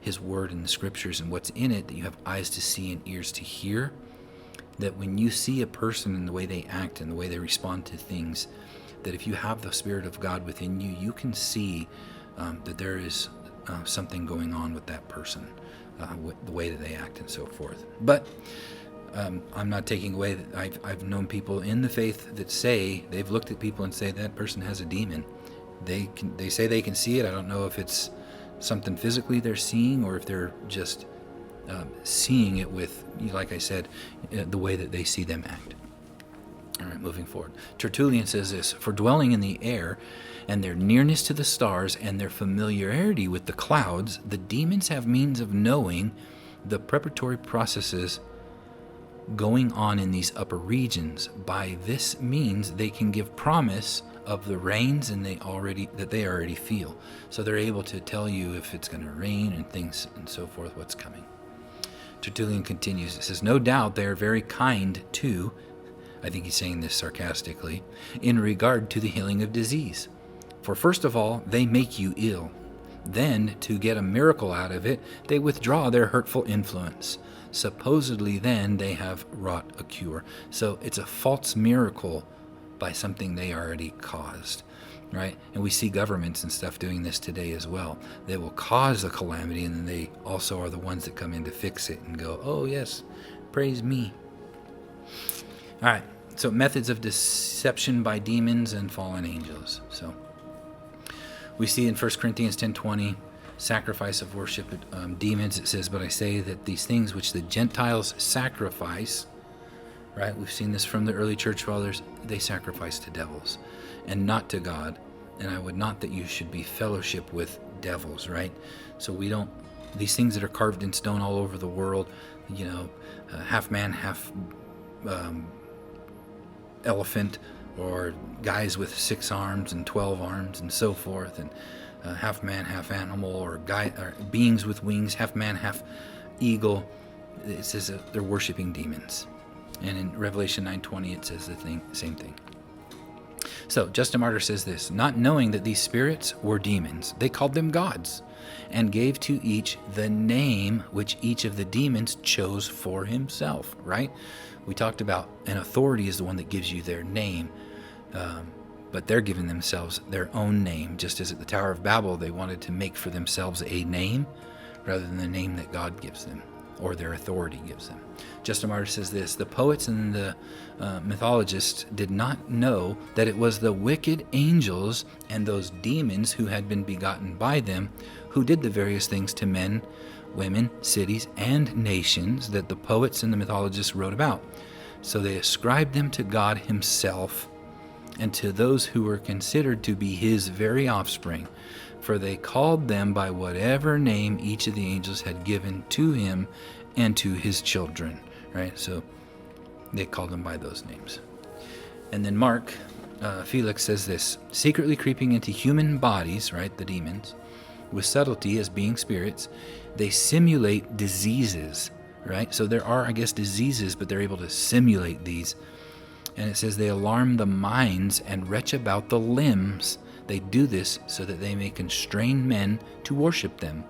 his word in the scriptures and what's in it, that you have eyes to see and ears to hear, that when you see a person and the way they act and the way they respond to things, that if you have the Spirit of God within you, you can see that there is something going on with that person, with the way that they act and so forth. But I'm not taking away that I've known people in the faith that say, they've looked at people and say that person has a demon. They say they can see it. I don't know if it's something physically they're seeing or if they're just seeing it with, like I said, the way that they see them act. All right, moving forward. Tertullian says this, for dwelling in the air and their nearness to the stars and their familiarity with the clouds, the demons have means of knowing the preparatory processes going on in these upper regions. By this means, they can give promise of the rains and they already feel. So they're able to tell you if it's going to rain and things and so forth, what's coming. Tertullian continues. It says, no doubt they are very kind too, I think he's saying this sarcastically, in regard to the healing of disease. For first of all, they make you ill. Then, to get a miracle out of it, they withdraw their hurtful influence. Supposedly then they have wrought a cure. So it's a false miracle by something they already caused, right? And we see governments and stuff doing this today as well. They will cause a calamity and then they also are the ones that come in to fix it and go, oh yes, praise me. All right, so methods of deception by demons and fallen angels. So we see in 1 Corinthians 10:20, sacrifice of worship demons. It says, but I say that these things which the Gentiles sacrifice, right? We've seen this from the early church fathers. They sacrifice to devils and not to God. And I would not that you should be fellowship with devils, right? So we don't, these things that are carved in stone all over the world, half man, half elephant, or guys with 6 arms and 12 arms and so forth, and half man, half animal, or beings with wings, half man, half eagle. It says that they're worshiping demons. And in Revelation 9:20, it says the same thing. So Justin Martyr says this, not knowing that these spirits were demons, they called them gods, and gave to each the name which each of the demons chose for himself, right? We talked about an authority is the one that gives you their name, but they're giving themselves their own name, just as at the Tower of Babel, they wanted to make for themselves a name rather than the name that God gives them or their authority gives them. Justin Martyr says this, the poets and the mythologists did not know that it was the wicked angels and those demons who had been begotten by them who did the various things to men, women, cities, and nations that the poets and the mythologists wrote about. So they ascribed them to God himself and to those who were considered to be his very offspring, for they called them by whatever name each of the angels had given to him and to his children. Right? So they called them by those names. And then Mark, Felix says this, secretly creeping into human bodies, right, the demons, with subtlety as being spirits, they simulate diseases, right? So there are, I guess, diseases, but they're able to simulate these. And it says they alarm the minds and retch about the limbs. They do this so that they may constrain men to worship them.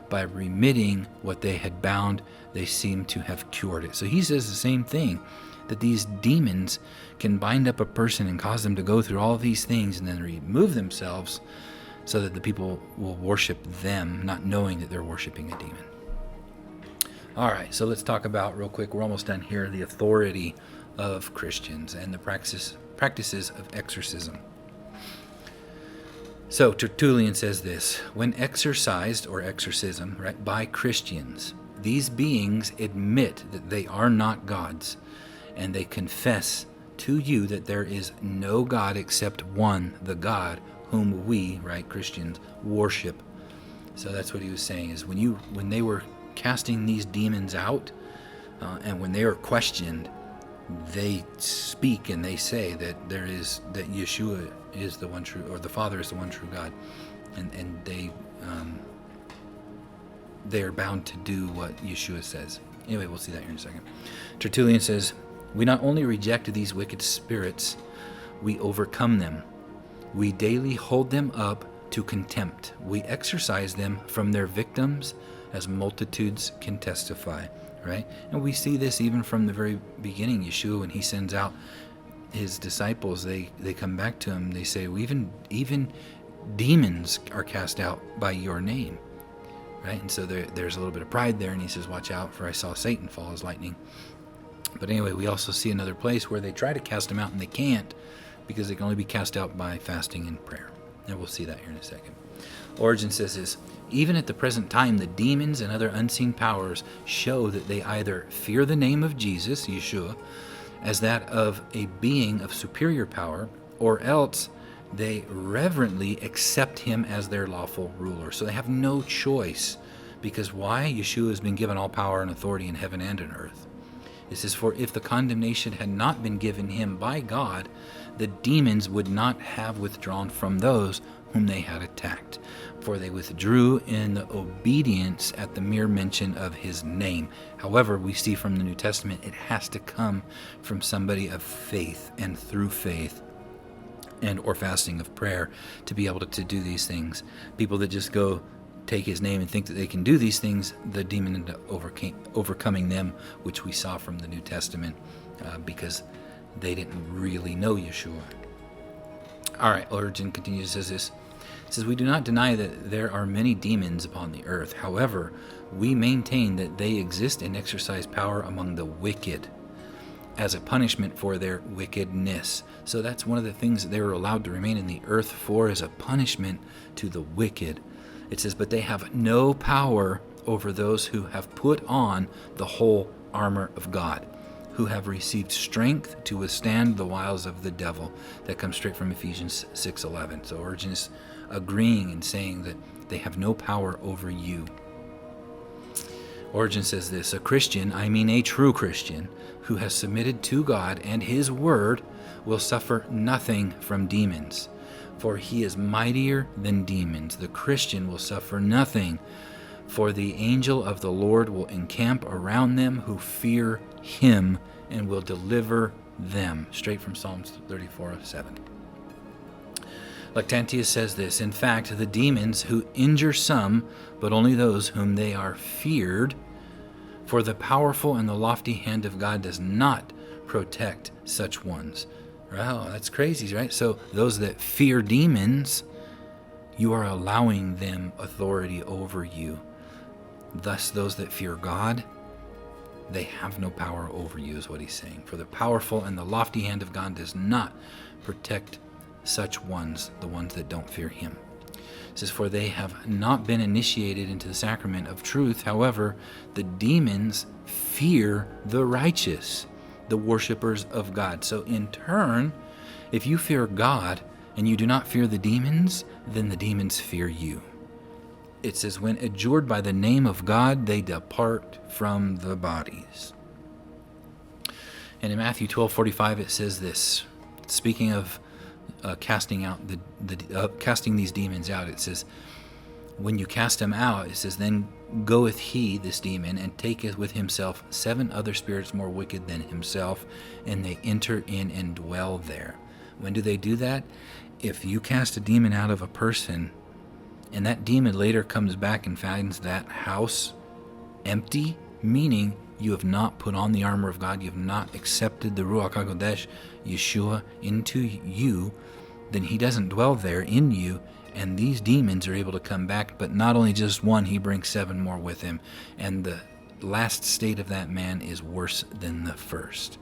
By remitting what they had bound, they seem to have cured it. So he says the same thing, that these demons can bind up a person and cause them to go through all of these things and then remove themselves so that the people will worship them, not knowing that they're worshiping a demon. All right, so let's talk about, real quick, we're almost done here, the authority of Christians and the practices of exorcism. So Tertullian says this, when exorcised, or exorcism, right, by Christians, these beings admit that they are not gods, and they confess to you that there is no God except one, the God whom we, right, Christians, worship. So that's what he was saying, is when they were casting these demons out, and when they are questioned, they speak and they say that that Yeshua is the one true, or the Father is the one true God, and they are bound to do what Yeshua says. Anyway, we'll see that here in a second. Tertullian says, we not only reject these wicked spirits, we overcome them. We daily hold them up to contempt. We exorcise them from their victims, as multitudes can testify. Right? And we see this even from the very beginning. Yeshua, when he sends out his disciples, they come back to him. They say, well, even demons are cast out by your name. Right? And so there's a little bit of pride there. And he says, watch out, for I saw Satan fall as lightning. But anyway, we also see another place where they try to cast him out and they can't, because they can only be cast out by fasting and prayer. And we'll see that here in a second. Origen says this, even at the present time, the demons and other unseen powers show that they either fear the name of Jesus, Yeshua, as that of a being of superior power, or else they reverently accept him as their lawful ruler. So they have no choice, because why? Yeshua has been given all power and authority in heaven and in earth. It says, for if the condemnation had not been given him by God, the demons would not have withdrawn from those whom they had attacked, for they withdrew in the obedience at the mere mention of his name. However, we see from the New Testament, it has to come from somebody of faith, and through faith and or fasting of prayer to be able to do these things. People that just go take his name and think that they can do these things, the demon ended up overcoming them, which we saw from the New Testament, because they didn't really know Yeshua. All right, Origen continues, says this. It says, we do not deny that there are many demons upon the earth. However, we maintain that they exist and exercise power among the wicked as a punishment for their wickedness. So that's one of the things that they were allowed to remain in the earth for, as a punishment to the wicked. It says, but they have no power over those who have put on the whole armor of God, who have received strength to withstand the wiles of the devil. That comes straight from Ephesians 6:11. So Origen is agreeing and saying that they have no power over you. Origen says this, a Christian, I mean a true Christian, who has submitted to God and his word, will suffer nothing from demons, for he is mightier than demons. The Christian will suffer nothing, for the angel of the Lord will encamp around them who fear him and will deliver them. Straight from Psalms 34:7. Lactantius says this, in fact, the demons who injure some, but only those whom they are feared, for the powerful and the lofty hand of God does not protect such ones. Wow, that's crazy, right? So those that fear demons, you are allowing them authority over you. Thus, those that fear God, they have no power over you, is what he's saying. For the powerful and the lofty hand of God does not protect such ones, the ones that don't fear him. It says, for they have not been initiated into the sacrament of truth. However, the demons fear the righteous, the worshipers of God. So in turn, if you fear God, and you do not fear the demons, then the demons fear you. It says, when adjured by the name of God, they depart from the bodies. And in Matthew 12:45, it says this, speaking of casting these demons out, it says, when you cast them out, it says, then goeth he, this demon, and taketh with himself 7 other spirits more wicked than himself, and they enter in and dwell there. When do they do that? If you cast a demon out of a person, and that demon later comes back and finds that house empty, meaning you have not put on the armor of God, you have not accepted the Ruach HaKodesh, Yeshua, into you, then he doesn't dwell there in you, and these demons are able to come back. But not only just one, he brings 7 more with him, and the last state of that man is worse than the first.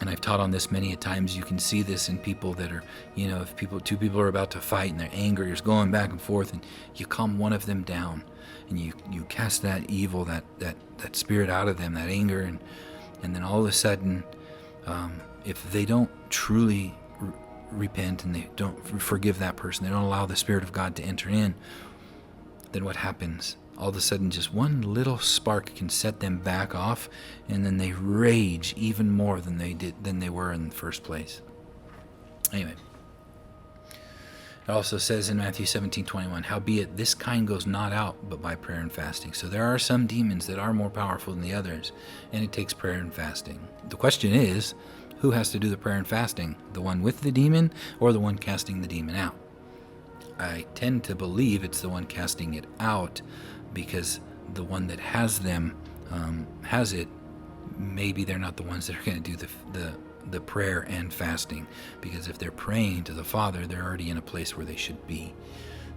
And I've taught on this many a times. You can see this in people that are, if two people are about to fight and their anger is going back and forth, and you calm one of them down, and you cast that evil, that spirit out of them, that anger, and then all of a sudden, if they don't truly repent and they don't forgive that person, they don't allow the Spirit of God to enter in, then what happens? All of a sudden, just one little spark can set them back off, and then they rage even more than they were in the first place. Anyway, it also says in Matthew 17:21, howbeit this kind goes not out but by prayer and fasting. So there are some demons that are more powerful than the others, and it takes prayer and fasting. The question is, who has to do the prayer and fasting? The one with the demon or the one casting the demon out? I tend to believe it's the one casting it out, because the one that has them has it. Maybe they're not the ones that are going to do the prayer and fasting, because if they're praying to the Father, they're already in a place where they should be.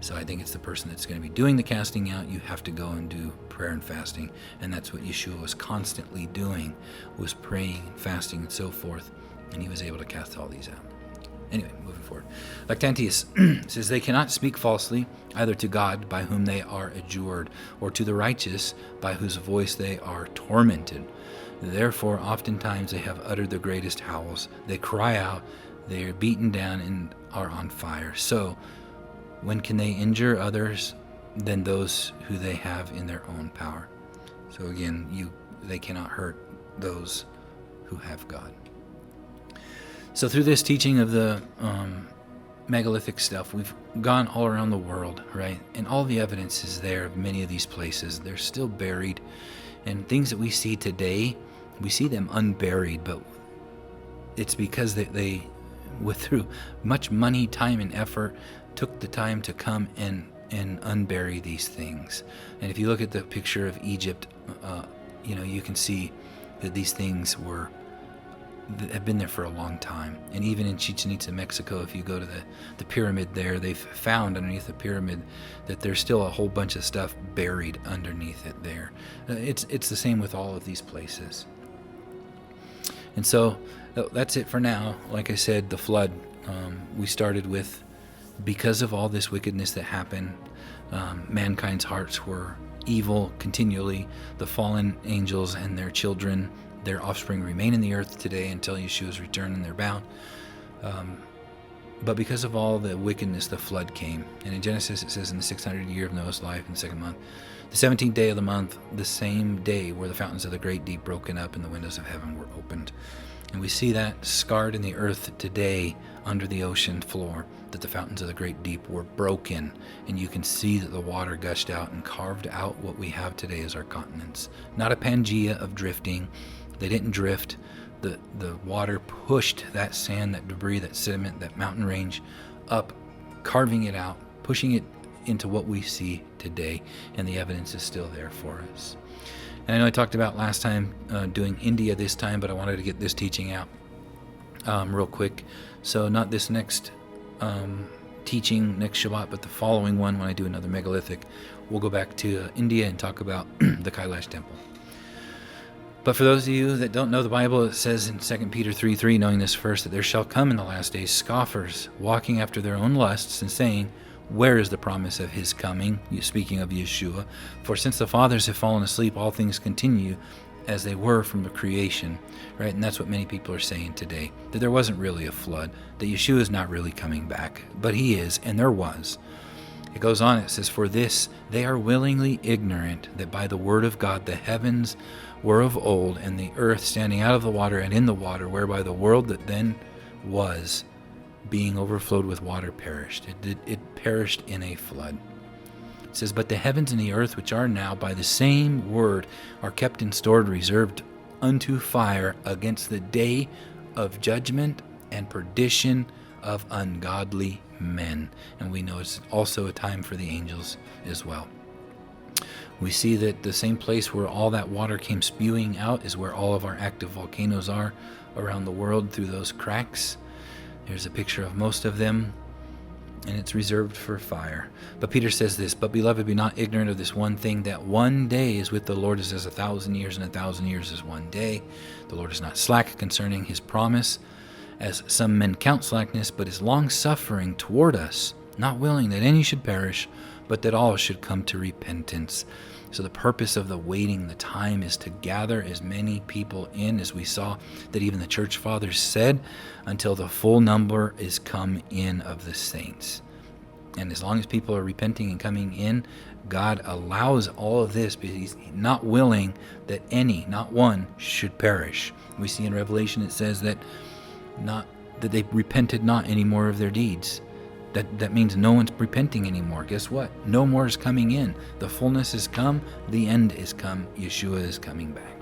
So I think it's the person that's going to be doing the casting out. You have to go and do prayer and fasting, and that's what Yeshua was constantly doing, was praying and fasting and so forth, and he was able to cast all these out. Anyway, moving forward. Lactantius says, they cannot speak falsely, either to God, by whom they are adjured, or to the righteous, by whose voice they are tormented. Therefore, oftentimes they have uttered the greatest howls. They cry out, they are beaten down, and are on fire. So, when can they injure others than those who they have in their own power? So again, they cannot hurt those who have God. So through this teaching of the megalithic stuff, we've gone all around the world, right? And all the evidence is there of many of these places. They're still buried. And things that we see today, we see them unburied, but it's because they through much money, time, and effort, took the time to come and unbury these things. And if you look at the picture of Egypt, you can see that these things have been there for a long time. And even in Chichen Itza, Mexico, if you go to the pyramid there, they've found underneath the pyramid that there's still a whole bunch of stuff buried underneath it there. It's the same with all of these places. And so that's it for now. Like I said, the flood, we started with, because of all this wickedness that happened, mankind's hearts were evil continually. The fallen angels and their children, their offspring, remain in the earth today until Yeshua's return, and they're bound. But because of all the wickedness, the flood came. And in Genesis it says, in the 600th year of Noah's life, in the 2nd month, the 17th day of the month, the same day were the fountains of the great deep broken up, and the windows of heaven were opened. And we see that scarred in the earth today under the ocean floor, that the fountains of the great deep were broken, and you can see that the water gushed out and carved out what we have today as our continents. Not a Pangea of drifting. They didn't drift. The water pushed that sand, that debris, that sediment, that mountain range up, carving it out, pushing it into what we see today, and the evidence is still there for us. And I know I talked about last time doing India this time, but I wanted to get this teaching out real quick. So not this next teaching next Shabbat, but the following one, when I do another megalithic, we'll go back to India and talk about the Kailash temple. But for those of you that don't know the Bible, it says in 2 Peter 3:3, knowing this first, that there shall come in the last days scoffers, walking after their own lusts, and saying, where is the promise of his coming? Speaking of Yeshua. For since the fathers have fallen asleep, all things continue as they were from the creation, right? And that's what many people are saying today, that there wasn't really a flood, that Yeshua is not really coming back, but he is, and there was. It goes on, it says, "For this they are willingly ignorant, that by the word of God the heavens were of old, and the earth standing out of the water and in the water, whereby the world that then was, being overflowed with water, perished." It perished in a flood. It says, "But the heavens and the earth, which are now by the same word, are kept and stored, reserved unto fire against the day of judgment and perdition of ungodly men." And we know it's also a time for the angels as well. We see that the same place where all that water came spewing out is where all of our active volcanoes are around the world, through those cracks. Here's a picture of most of them, and it's reserved for fire. But Peter says this, "But beloved, be not ignorant of this one thing, that one day is with the Lord is as 1,000 years, and 1,000 years is one day. The Lord is not slack concerning his promise, as some men count slackness, but is long-suffering toward us, not willing that any should perish, but that all should come to repentance." So the purpose of the waiting, the time, is to gather as many people in, as we saw that even the church fathers said, until the full number is come in of the saints. And as long as people are repenting and coming in, God allows all of this, because he's not willing that any, not one, should perish. We see in Revelation it says that they repented not any more of their deeds. That means no one's repenting anymore. Guess what? No more is coming in. The fullness has come. The end is come. Yeshua is coming back.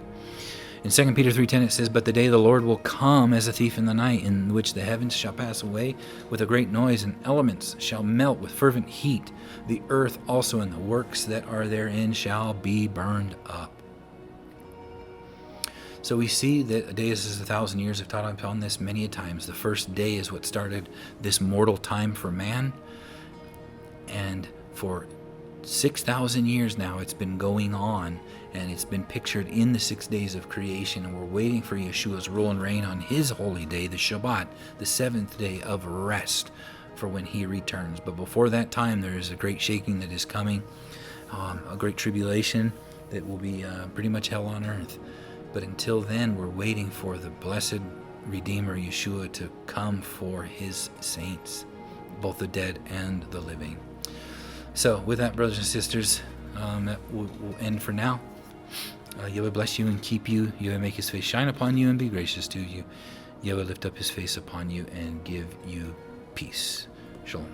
In 2 Peter 3:10 it says, "But the day of the Lord will come as a thief in the night, in which the heavens shall pass away with a great noise, and elements shall melt with fervent heat. The earth also and the works that are therein shall be burned up." So we see that a day is as 1,000 years. I've taught upon this many a times. The first day is what started this mortal time for man. And for 6,000 years now it's been going on, and it's been pictured in the 6 days of creation. And we're waiting for Yeshua's rule and reign on his holy day, the Shabbat, the 7th day of rest, for when he returns. But before that time, there is a great shaking that is coming, a great tribulation that will be pretty much hell on earth. But until then, we're waiting for the blessed Redeemer, Yeshua, to come for his saints, both the dead and the living. So with that, brothers and sisters, that will end for now. Yahweh bless you and keep you. Yahweh make his face shine upon you and be gracious to you. Yahweh lift up his face upon you and give you peace. Shalom.